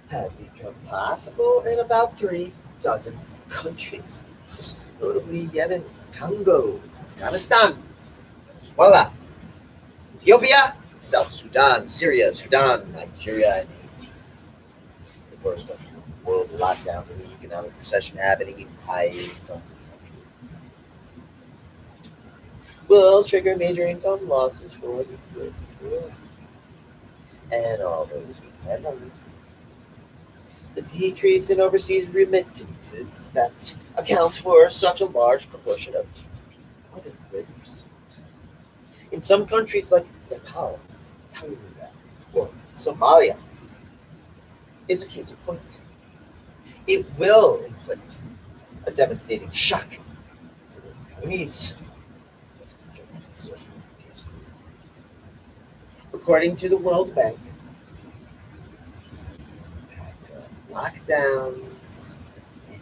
had become possible in about 36 countries, most notably Yemen, Congo, Afghanistan, Venezuela, Ethiopia, South Sudan, Syria, Sudan, Nigeria, and Haiti. The poorest countries in the world, lockdowns and the economic recession happening in high-income countries will trigger major income losses for the poor and all those who depend on them. The decrease in overseas remittances that accounts for such a large proportion of GDP, more than 30%. In some countries like Nepal, Thailand, or Somalia, is a case in point. It will inflict a devastating shock to their economies with dramatic social implications. According to the World Bank, the impact of lockdowns and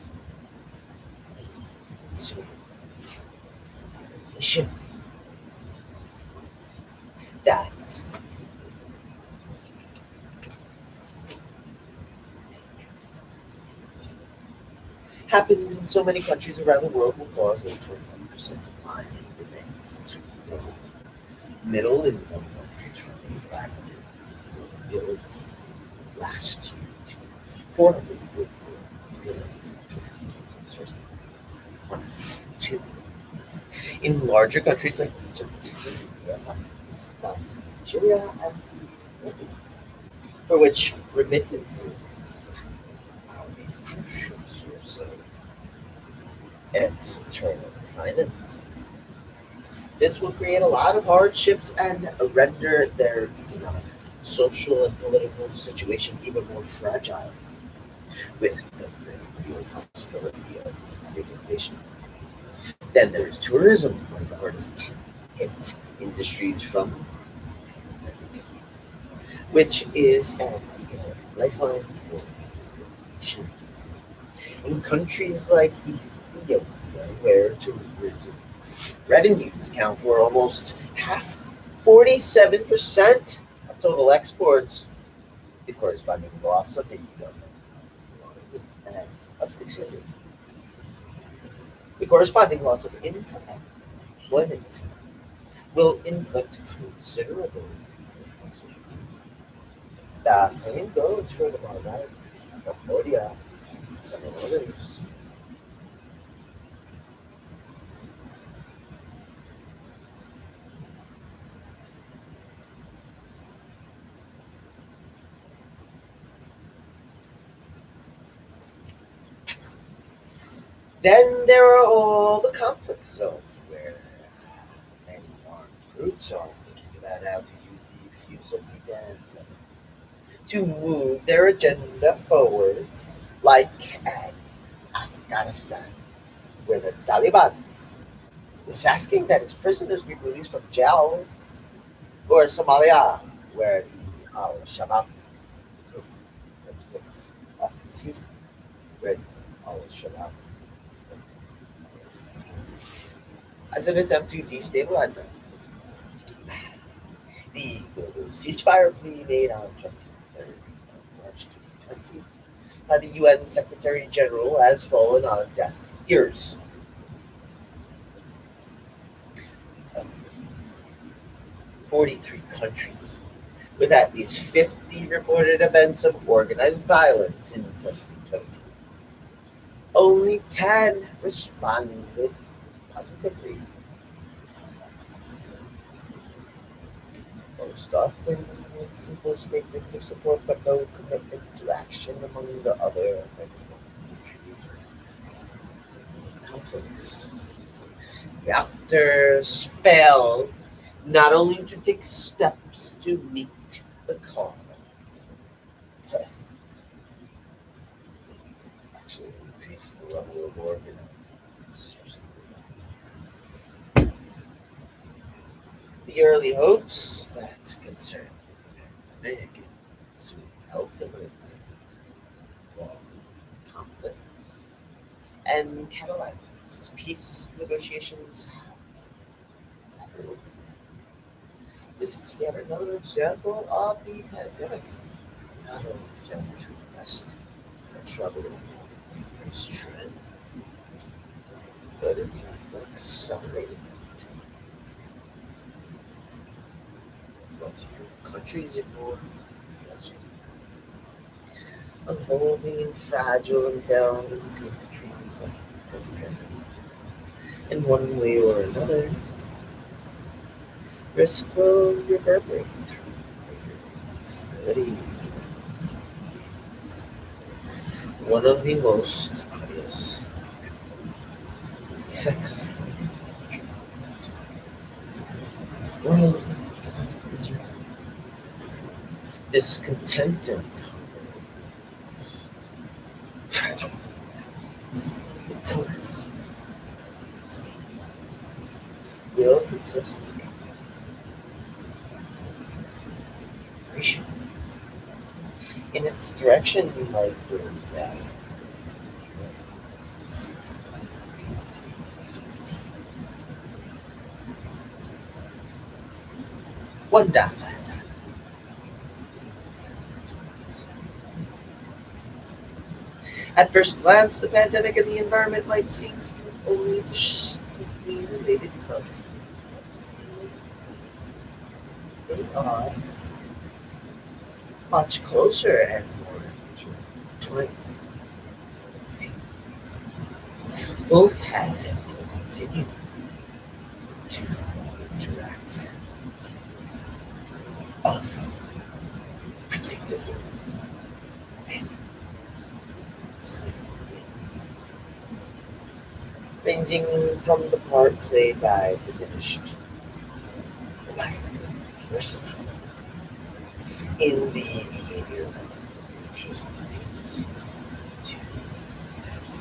the ensuing population that happened in so many countries around the world will cause a 20% decline in remains to middle income countries from a 554 billion last year to 444 billion in 2020. Source one, two. In larger countries like Egypt, India, Pakistan, Nigeria, and the Philippines, for which remittances are a crucial source of external finance. This will create a lot of hardships and render their economic, social, and political situation even more fragile, with the very real possibility of destabilization. Then there's tourism, one of the hardest hit industries from the pandemic, which is an economic lifeline for nations. In countries like Ethiopia, where tourism revenues account for almost half, 47% of total exports, the corresponding loss of income, and, excuse me, the corresponding loss of income and employment will inflict considerable economic and social harm. The same goes for the Maldives, Cambodia, and several others. Then there are all the conflict zones where many armed groups are thinking about how to use the excuse of the pandemic to move their agenda forward, like at Afghanistan, where the Taliban is asking that its prisoners be released from jail, or Somalia, where the Al Shabaab group represents, excuse me, where the Al Shabaab represents, as an attempt to destabilize them. The global ceasefire plea made on 23rd of March 2020 by the UN Secretary General has fallen on deaf ears. 43 countries, with at least 50 reported events of organized violence in 2020. Only 10 responded positively, most often with simple statements of support but no commitment to action among the other affected countries or conflicts. The actors failed not only to take steps to meet the call, but actually increase the level of organization. The early hopes that concerned the pandemic and ensuing health emergency, long conflicts, and catalyze peace negotiations have never. This is yet another example of the pandemic not only failing to arrest a troubling dangerous trend, but in fact accelerating it. Both countries ignore tragedy unfolding in fragile and down countries like in one way or another, risk will reverberate through greater instability. One of the most obvious effects world discontent and tragic the poorest states will consist of migration. In its direction, like proves that 16. One death had at first glance, the pandemic and the environment might seem to be only distantly related because they are much closer and more intertwined. Both have and will continue to interact unpredictable and stable ways, ranging from the part played by diminished biodiversity in the behavior of infectious diseases to that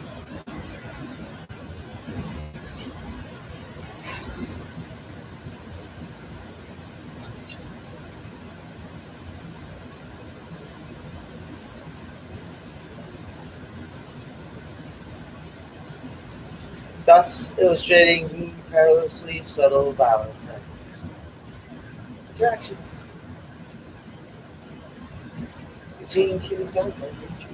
thus illustrating the perilously subtle violence and interaction between humankind and nature.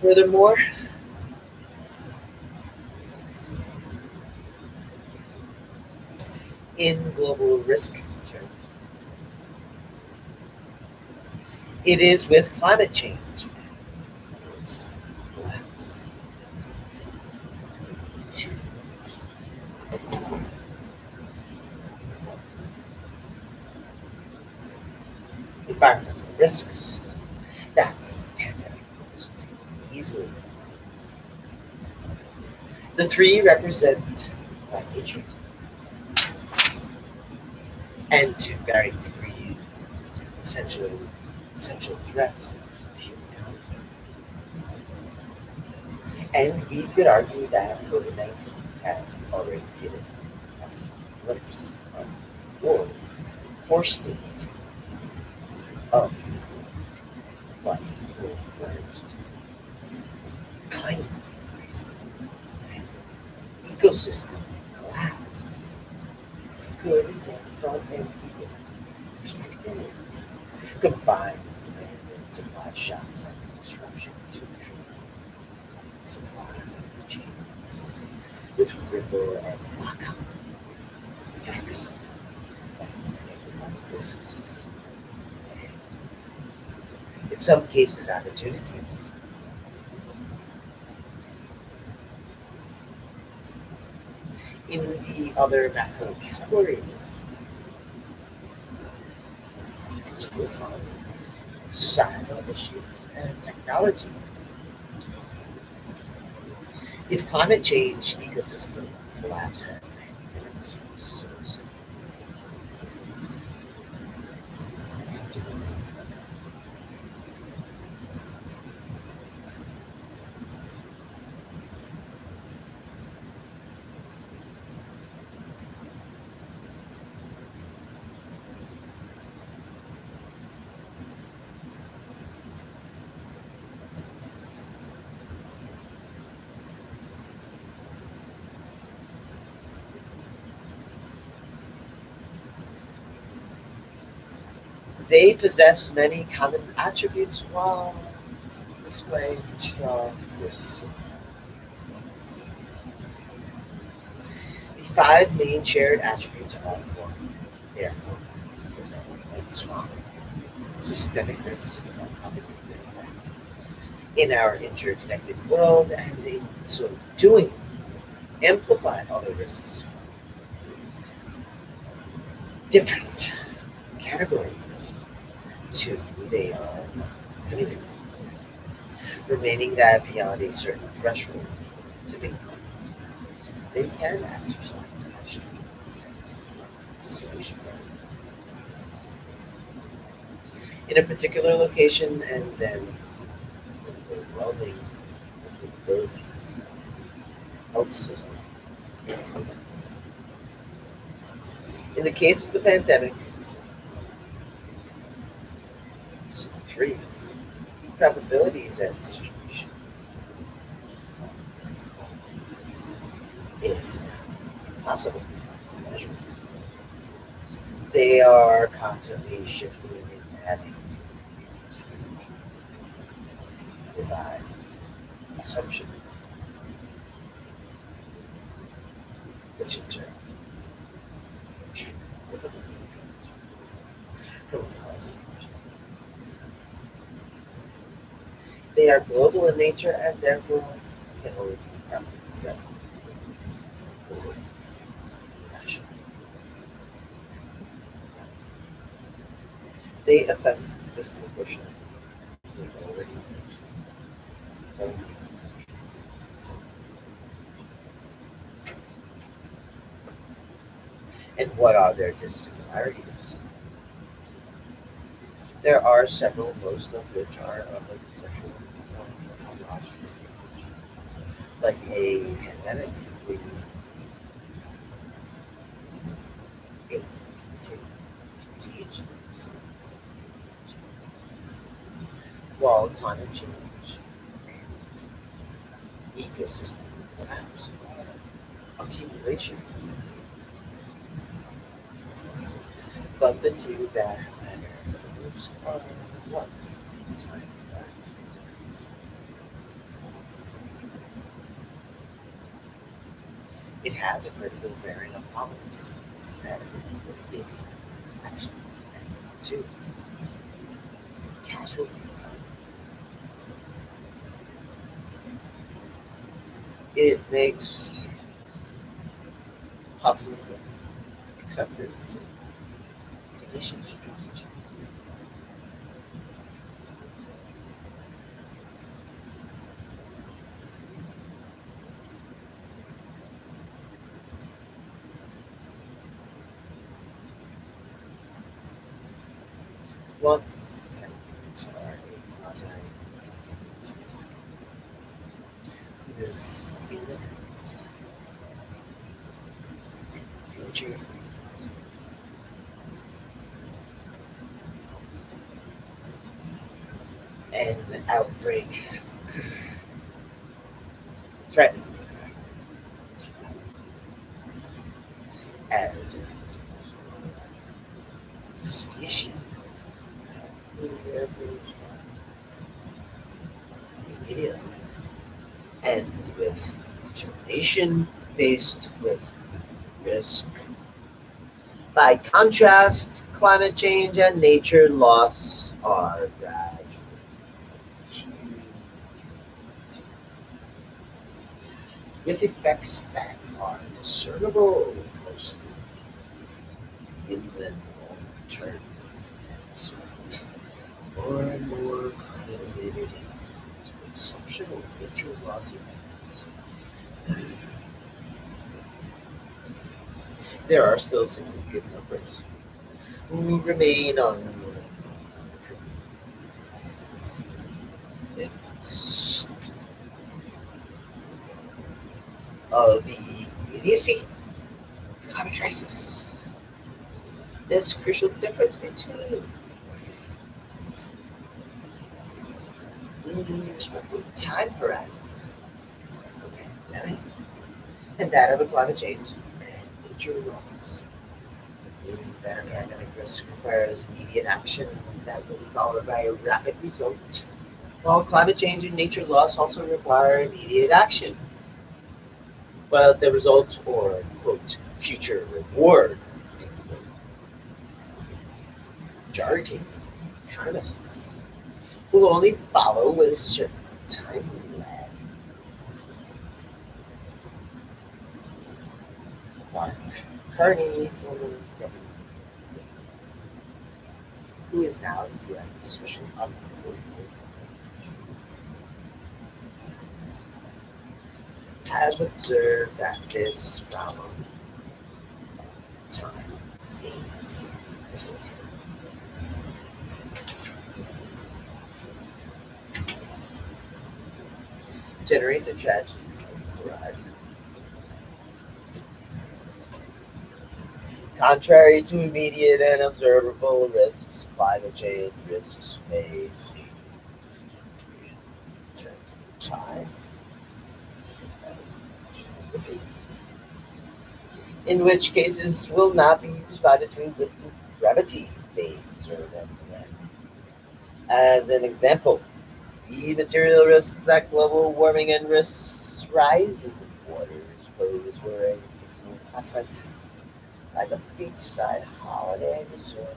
Furthermore, in global risk terms, It is with climate change and ecosystem collapse. To environmental risks that the pandemic most easily eliminates. The three represent climate change and to varying degrees essential threats to human economy. And we could argue that COVID-19 has already given us a glimpse of or forced it of what a full-fledged climate crisis and ecosystem collapse could intend from an eco perspective. Combined demand and supply shocks and disruption to trade and supply chains with ripple and knock-on effects and economic risks. And in some cases, opportunities. In the other macro categories, geopolitics, societal issues, and technology. If climate change, ecosystem collapse, and pandemics like SARS, they possess many common attributes while displaying strong dissimilarities. The five main shared attributes are one, they are common, for example, like strong systemic risks that propagate very fast in our interconnected world, and in so doing, amplify other risks from different categories. Two, they are non remaining that beyond a certain threshold to be they can exercise catastrophic effects on social in a particular location and then overwhelming the capabilities of the health system. In the case of the pandemic, so three, probabilities and distribution, if possible, to measure. They are constantly shifting and adding to the revised assumptions, which in turn is extremely difficult to manage from a policy perspective. They are global in nature and therefore can only be properly addressed in a fashion. They affect disproportionately already most countries. And what are their dissimilarities? There are several, most of which are of a conceptual form of logical nature, like a pandemic being a contagion, while climate change and ecosystem collapse are accumulation risks. But the two that matter most are one, time horizon difference. It has a critical bearing on policies and mitigating actions. And two, casualty. It makes popular acceptance and relations strategies. One candidates are a quasi-instantaneous risk whose imminence and danger an outbreak threatens as species immediately and with determination faced with risk. By contrast, climate change and nature loss are gradual, with effects that are discernible mostly in the long term, despite more and more climate-related and exceptional nature loss events. There are still significant numbers who remain unconvinced of the immediacy of the climate crisis. This crucial difference between the respective time horizons of the pandemic and that of a climate change and nature loss means that a pandemic risk requires immediate action that will be followed by a rapid result, while climate change and nature loss also require immediate action, but the results or quote future reward jargon economists will only follow with a certain time lag. Mark Carney, former governor, who is now the UN Special Envoy has observed that this problem time is simplicity. Generates a tragedy on the horizon. Contrary to immediate and observable risks, climate change risks may seem distant in terms of time and geography, in which cases will not be responded to with the gravity they deserve and demand. As an example, the material risks that global warming and risks rising waters pose for a physical asset like a beachside holiday resort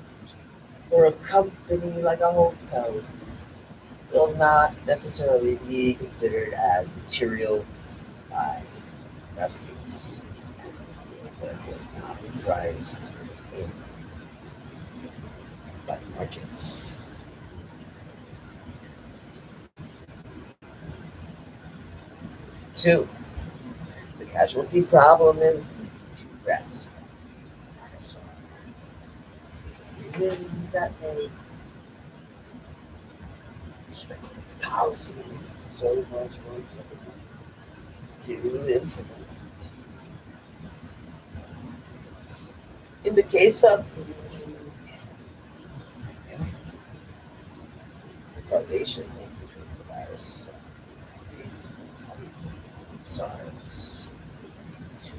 or a company like a hotel will not necessarily be considered as material by investors, therefore not be priced in by markets. Two, the casualty problem is easy to grasp. So, reasons that make respective policies so much more difficult to implement. In the case of the pandemic, the causation link between the virus and disease studies SARS 2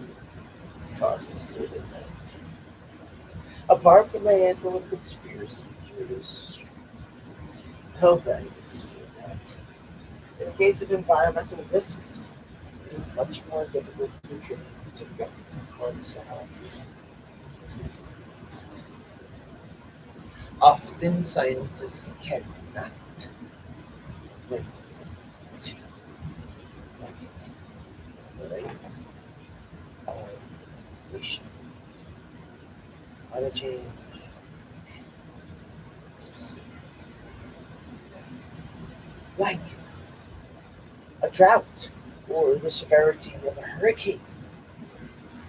causes COVID 19. Apart from a handful of conspiracy theorists, nobody would dispute that. In the case of environmental risks, it is much more difficult to attribute direct causality to. Often scientists can not linked to market organization, climate change, specific, like a drought or the severity of a hurricane.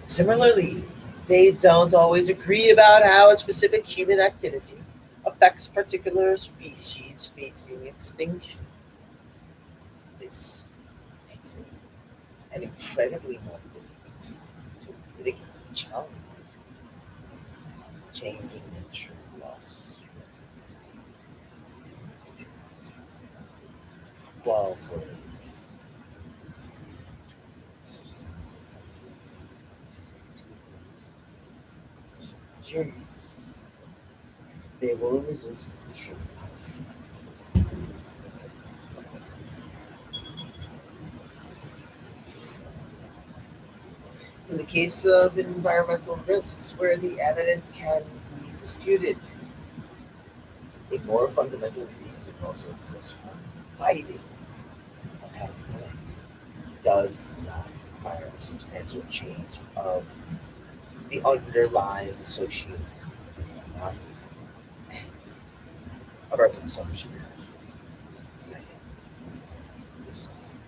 Similarly, they don't always agree about how a specific human activity affects particular species facing extinction. This makes it an incredibly more difficult to mitigate challenge, changing nature loss risks. While for journeys, they will resist shrink. In the case of environmental risks where the evidence can be disputed, a more fundamental reason also exists for fighting a pandemic does not require a substantial change of the underlying socioeconomic and of our consumption habits. Risks.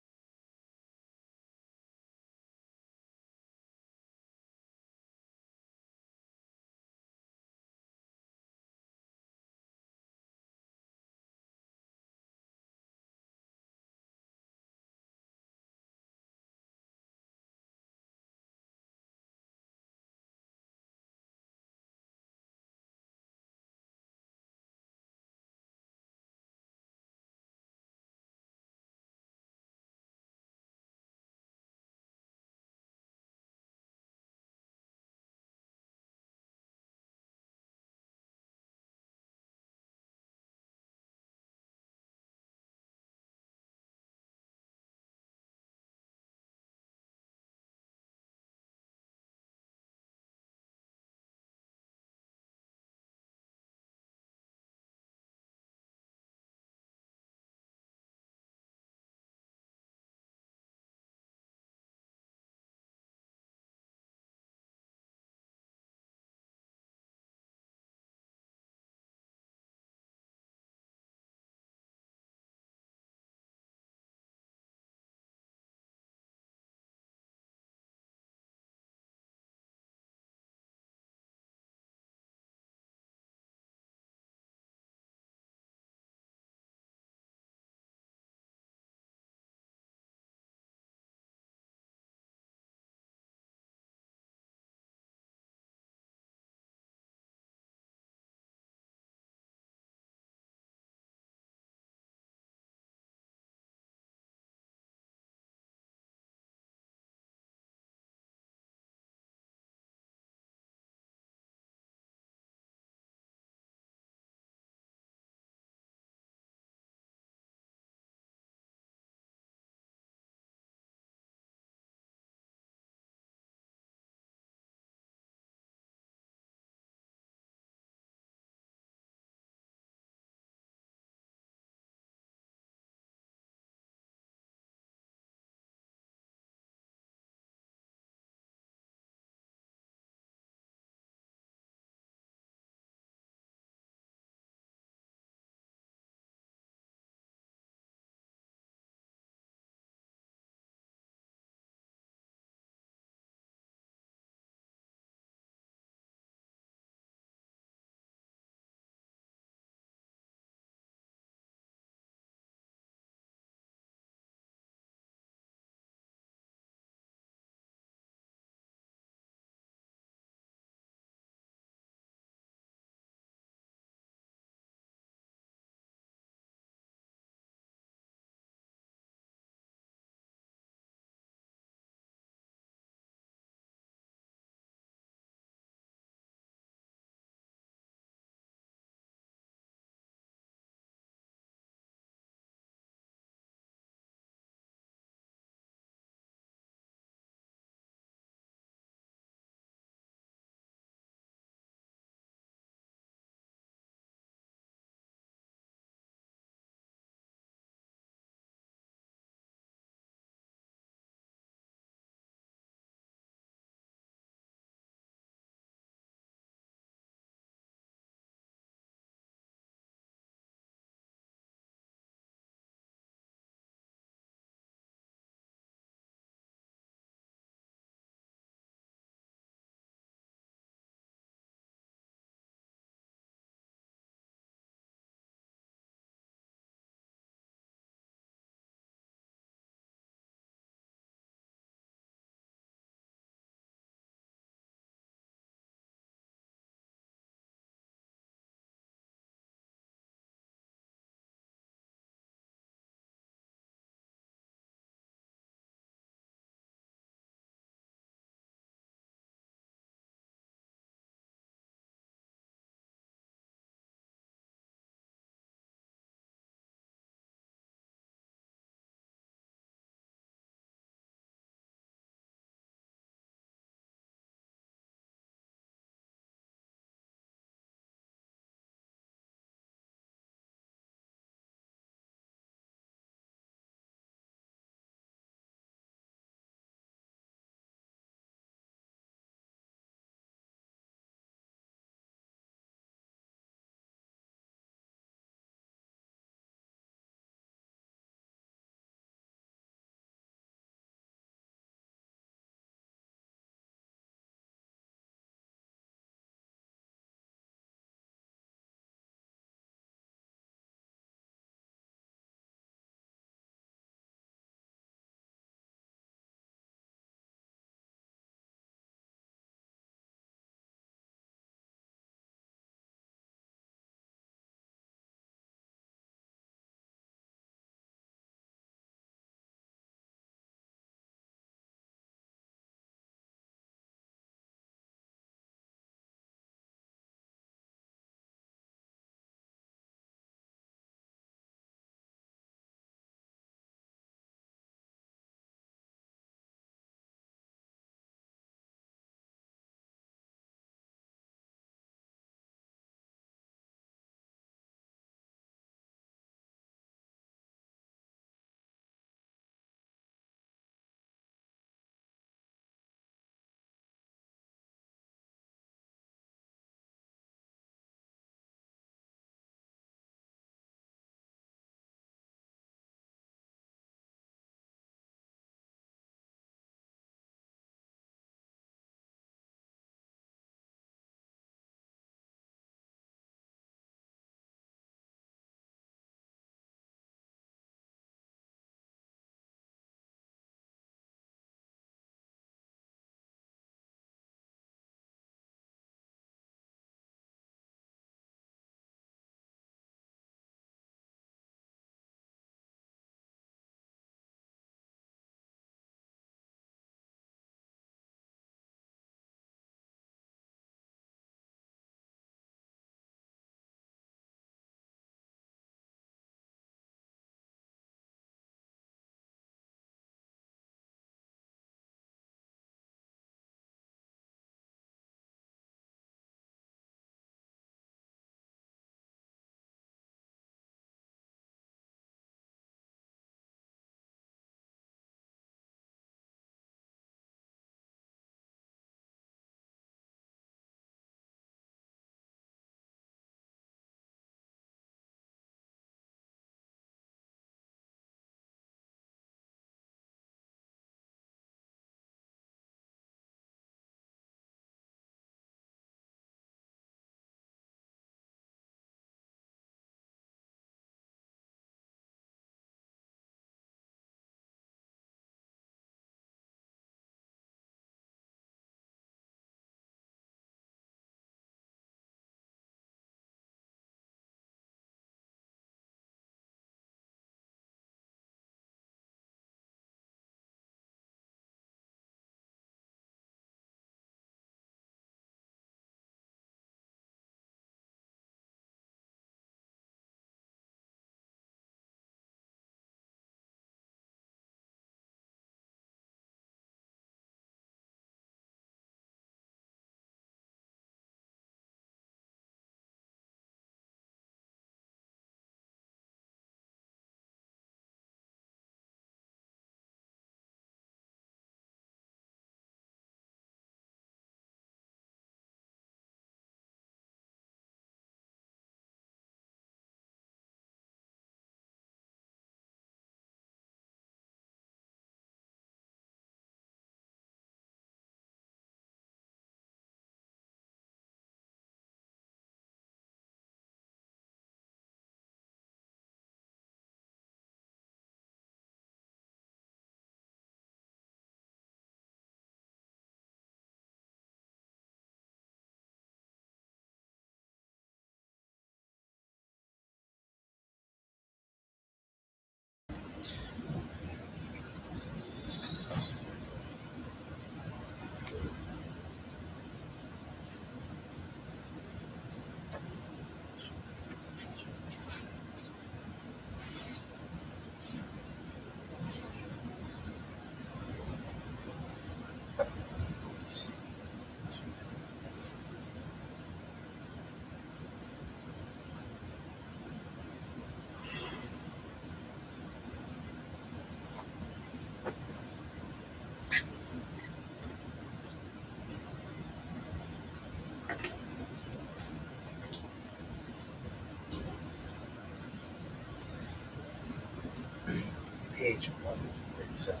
page 137.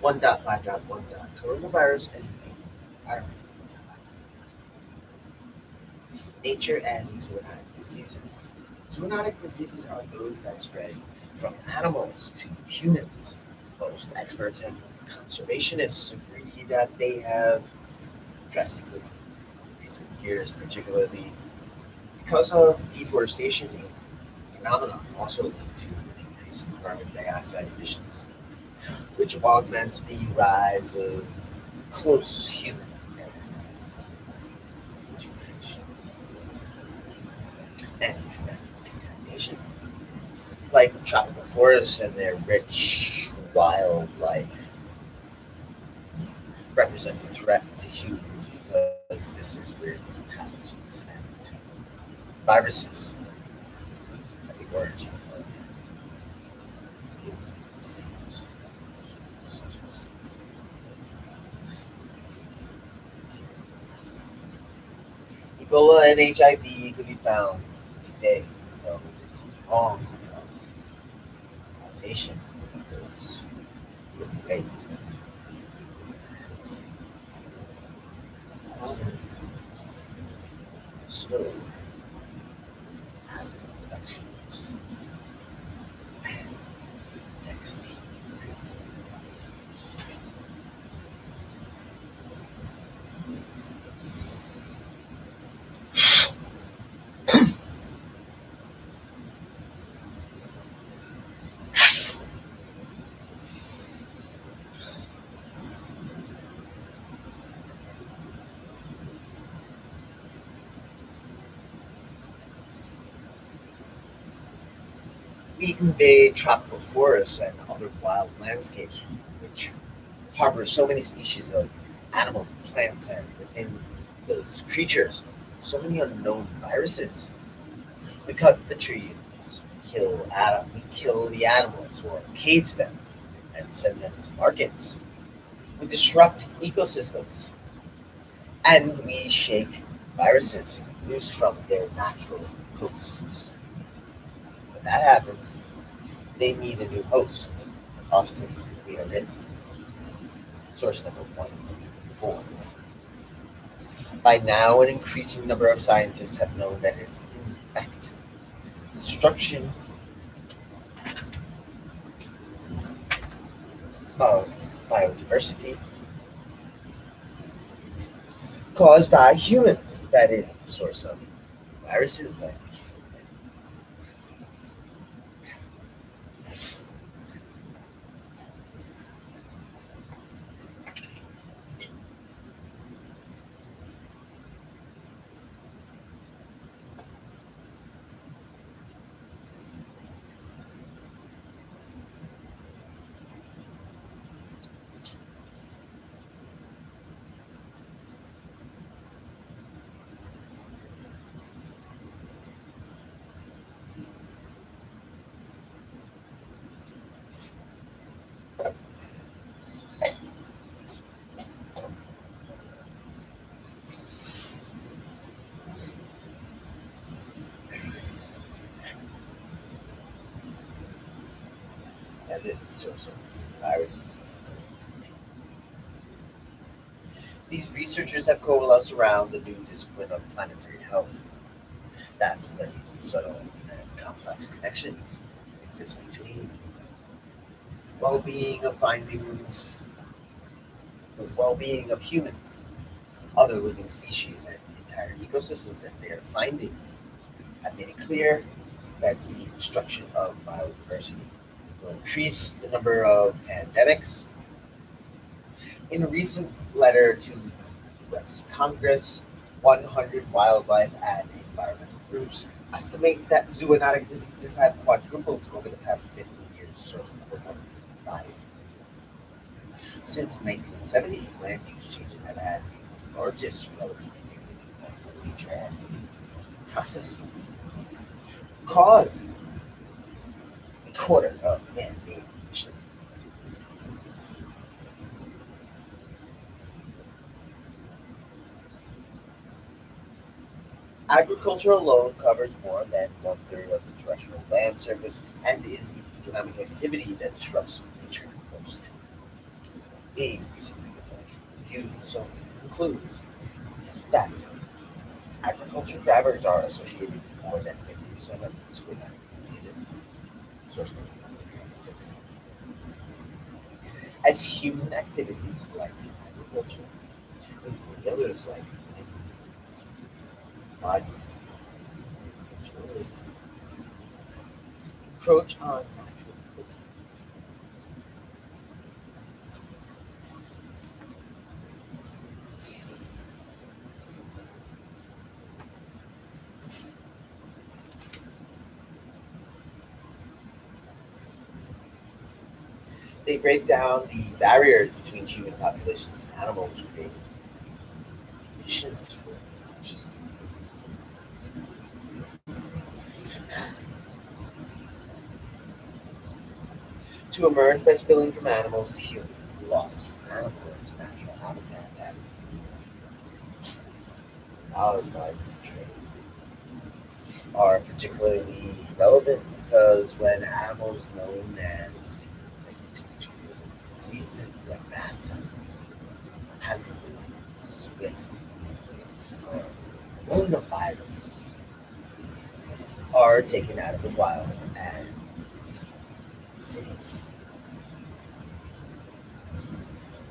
1.5.1. Coronavirus and the environment. Nature and zoonotic diseases. Zoonotic diseases are those that spread from animals to humans. Most experts and conservationists agree that they have drastically in recent years, particularly because of deforestation, a phenomenon also linked to increasing carbon dioxide emissions, which augments the rise of close human and contamination. Like tropical forests and their rich wildlife represents a threat to humans because this is where pathogens and viruses are the origin of human diseases, such as Ebola and HIV can be found today, though this is wrong because the causation occurs through the way as common spillover and infections. Next, we invade tropical forests and other wild landscapes, which harbor so many species of animals, plants, and within those creatures, so many unknown viruses. We cut the trees, we kill the animals or cage them and send them to markets. We disrupt ecosystems and we shake viruses loose from their natural hosts. When that happens, they need a new host. Often we are in source number 1.4. By now, an increasing number of scientists have known that it's in fact destruction of biodiversity caused by humans that is the source of viruses that is the source of viruses. These researchers have coalesced around the new discipline of planetary health that studies the subtle and complex connections that exist between well-being of findings, the well-being of humans, other living species, and entire ecosystems, and their findings have made it clear that the destruction of biodiversity will increase the number of pandemics. In a recent letter to the U.S. Congress, 100 wildlife and environmental groups estimate that zoonotic diseases have quadrupled over the past 50 years, source number 1.5. Since 1970, land use changes have had the largest relative impact on nature and the process caused a quarter of man-made emissions. Agriculture alone covers more than one third of the terrestrial land surface and is the economic activity that disrupts nature most. A recently reviewed so concludes that agriculture drivers are associated with more than 50% of zoonotic diseases. Source number 6. As human activities like agriculture, as many others like body tourism, encroach on natural ecosystems. They break down the barriers between human populations and animals, creating conditions for infectious diseases to emerge by spilling from animals to humans. The loss of animals' natural habitat and wildlife trade are particularly relevant because when animals known as diseases like that handles with coronavirus are taken out of the wild and the cities.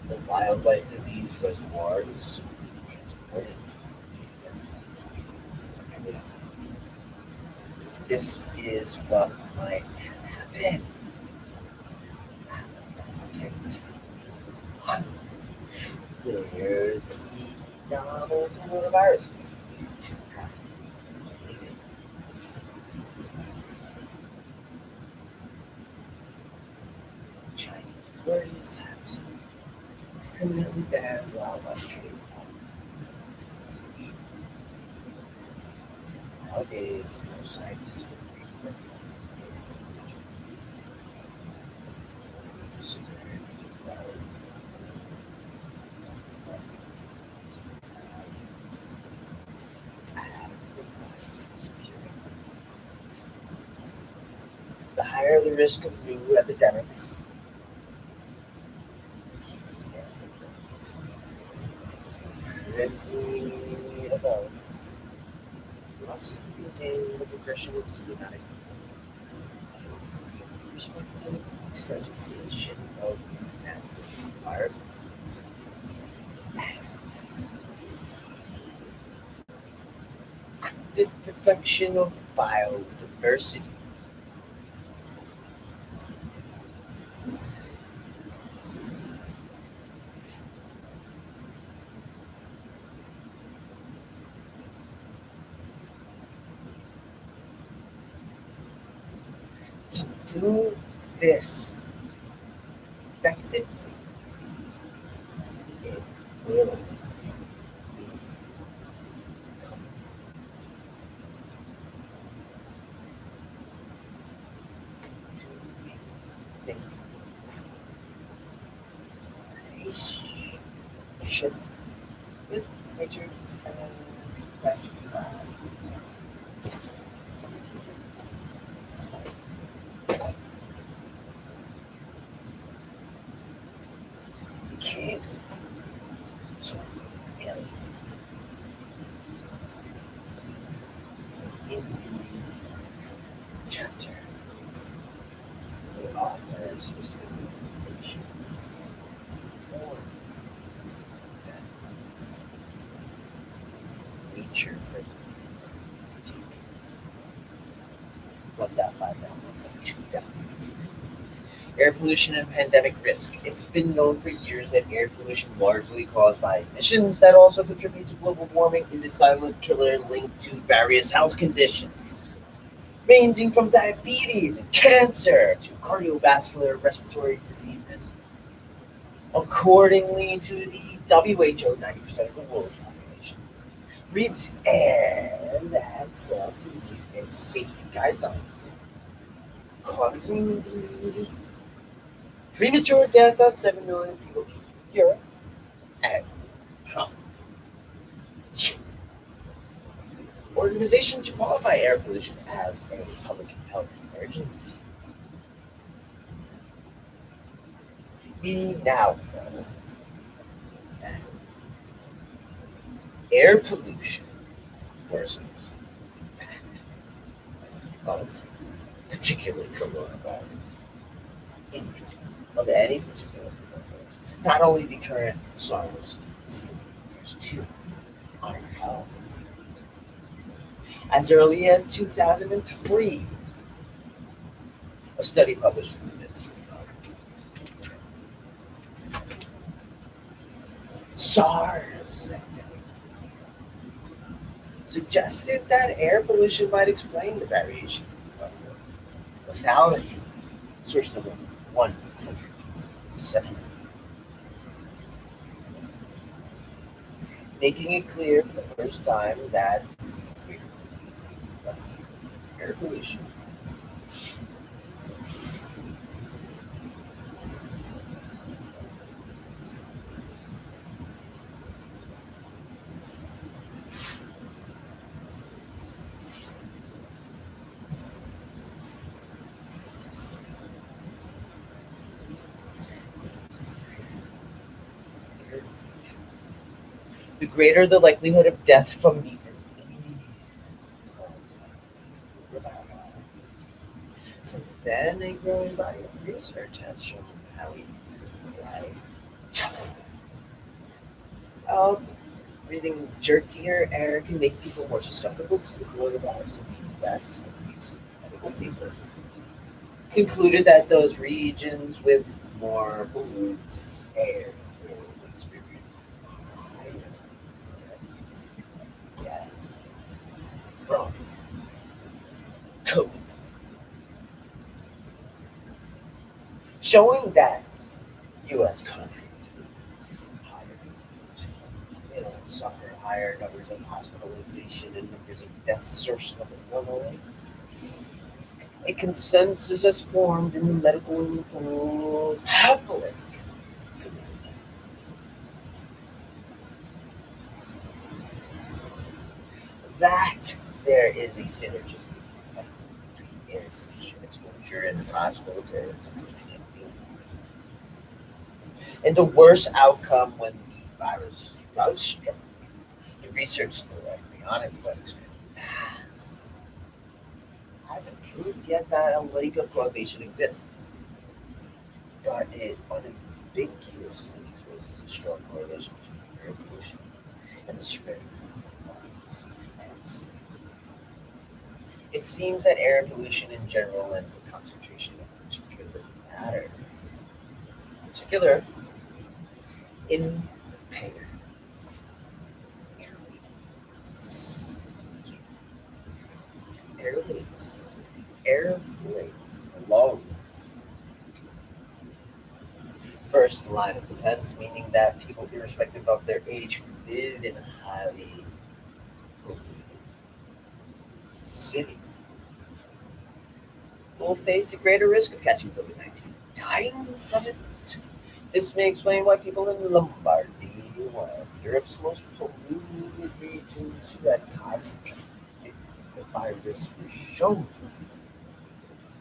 The wildlife disease reservoirs transported to intense area. This is what might happen. Market one where the novel coronavirus is believed to have originated. Chinese authorities have some permanently banned wildlife trade practices. Nowadays, most scientists agree that the higher the risk of new epidemics, the about must contain the progression of zoonotic diseases. Respecting preservation of natural environment active protection of biodiversity. To do this effectively, it will become think relationship with nature and question can so in the chapter the author specific recommendations for that nature for take 1.5 down, 1.2 down. Air pollution and pandemic risk. It's been known for years that air pollution, largely caused by emissions that also contribute to global warming, is a silent killer linked to various health conditions, ranging from diabetes and cancer to cardiovascular respiratory diseases. Accordingly to the WHO, 90% of the world's population breathes air that fails to meet its safety guidelines, causing the premature death of 7 million people in Europe and from organization to qualify air pollution as a public health emergency. We now know that air pollution worsens the impact of particular coronavirus, in particular, of any particular coronavirus. Not only the current SARS CoV 2 on our health. As early as 2003, a study published in the midst of SARS epidemic suggested that air pollution might explain the variation of lethality. Source number 107. Making it clear for the first time that air pollution the greater the likelihood of death from the disease caused by coronavirus. Since then, a growing body of research has shown how a lifetime of breathing dirtier air can make people more susceptible to the coronavirus in the US. Medical paper concluded that those regions with more polluted air will experience higher risks of death from COVID, showing that U.S. countries with higher population numbers will suffer higher numbers of hospitalization and numbers of deaths. Source number 108. A consensus has formed in the medical public community that there is a synergistic effect between air pollution exposure and the possible occurrence of COVID-19, and a worse outcome when the virus does strike. The research still embryonic but expanding fast hasn't proved yet that a link of causation exists, but it unambiguously exposes a strong correlation between air pollution and the spread of coronavirus. And it seems that air pollution in general and the concentration of particular matter, in particular, impair airways. Airways, the lungs. First line of defense, meaning that people, irrespective of their age, who live in highly polluted cities will face a greater risk of catching COVID 19, dying from it. This may explain why people in Lombardy, one of Europe's most polluted regions, who had contracted the virus were shown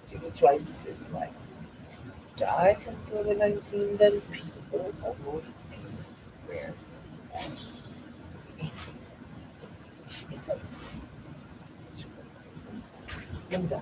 to be twice as likely to die from COVID 19 than people almost anywhere else in Italy. And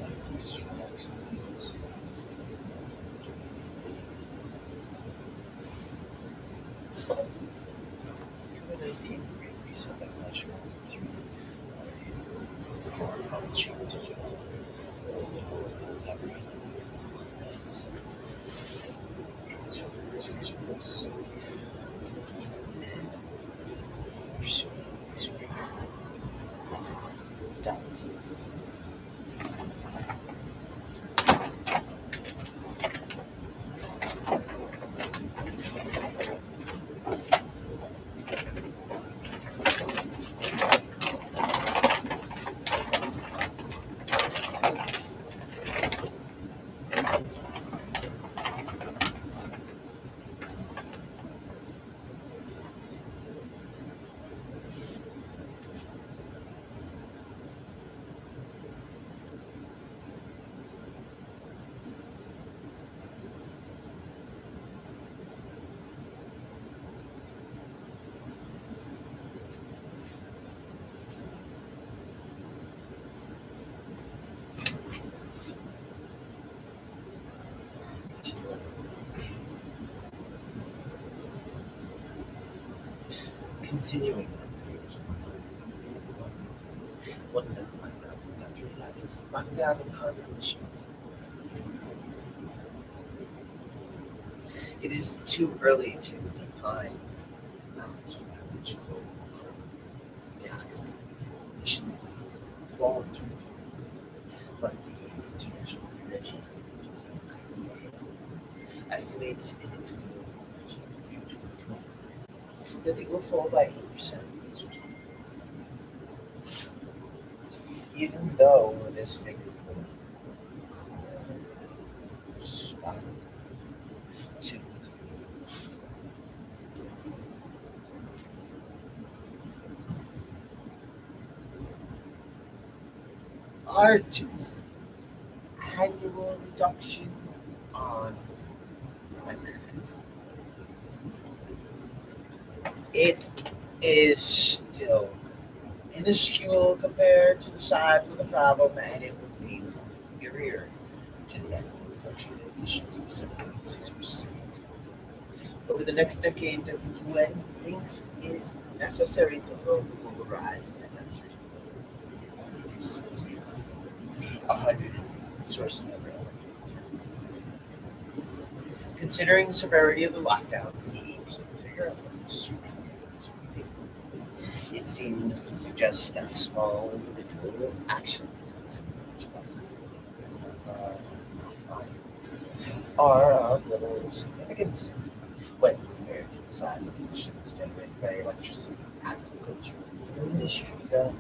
Like teachers relax students COVID-19 great reset backlash through foreign policy digital collaborates is not because it is for education purposes only and pursuing these methodologies. Continuing on page 1.5.3 lockdown and carbon emissions. It is too early to define the amount at which global carbon dioxide emissions fall in 2020, but the International Energy Agency (IEA) estimates in its Global Energy Review 2020 that they will fall by 8%. Even though this figure will spike to largest annual reduction on record. It is still minuscule compared to the size of the problem, and it remains inferior to the annual reduction in emissions of 7.6% over the next decade that the UN thinks is necessary to hold the global rise in temperatures below 1 degrees Celsius. 100 source number. Considering the severity of the lockdowns, the 8% figure looks rather disappointing. It seems to suggest that small individual actions, much less cars are of little significance when compared to the size of emissions generated by electricity, agriculture, industry, the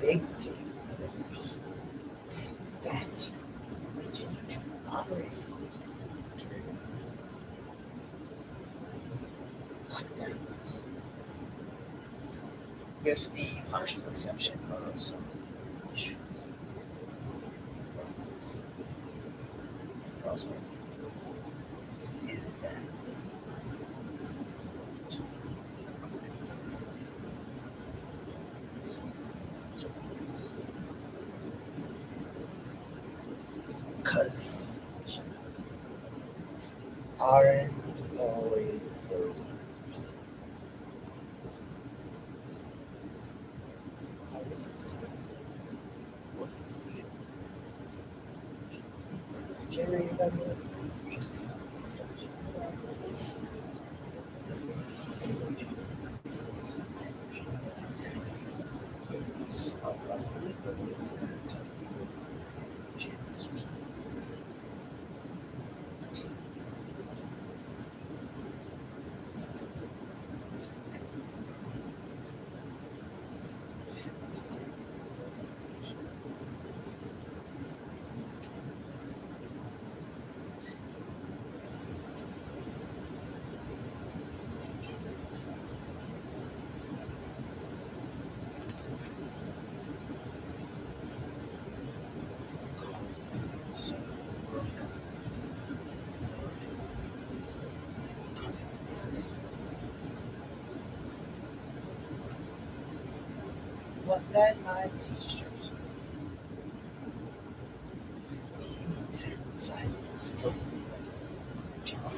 big ticket emitters that continue to operate during lockdown, with the partial exception of some industries. But also is that cut aren't always those others. How is it system? Generated by the just are roughly equivalent to that of chance. what that might see destruction. The eternal silence of the child.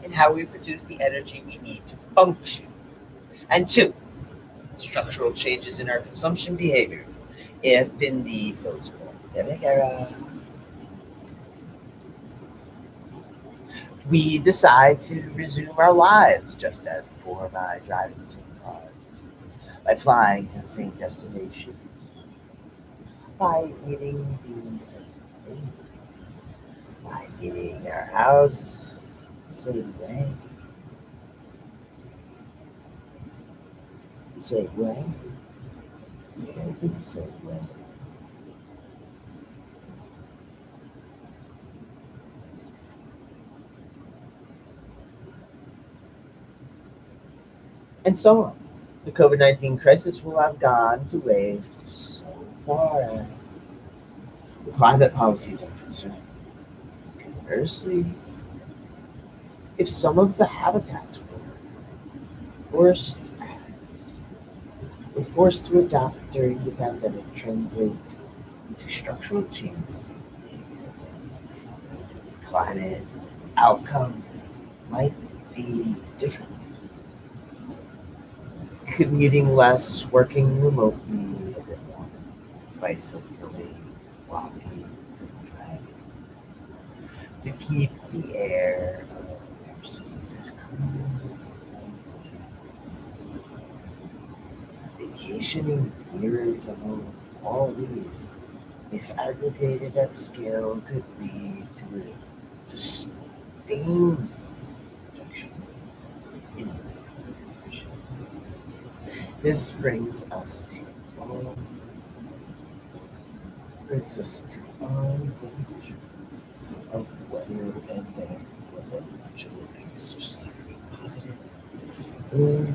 And how we produce the energy we need to function. And two, structural changes in our consumption behavior. If in the post-pandemic era we decide to resume our lives just as before by driving the same cars, by flying to the same destinations, by eating the same things, by eating our house the same way, the same way, everything the same way. And so on. The COVID 19 crisis will have gone to waste so far as climate policies are concerned. Conversely, if some of the habitats forced as were forced to adopt during the pandemic translate into structural changes in behavior, climate outcome might be different. Commuting less, working remotely a bit more, bicycling, walking, and driving to keep the air of our cities as clean as possible. Vacationing nearer to home, all these, if aggregated at scale, could lead to a sustained reduction in emissions. This all brings us to the ongoing issue of whether the pandemic will eventually exercise a positive or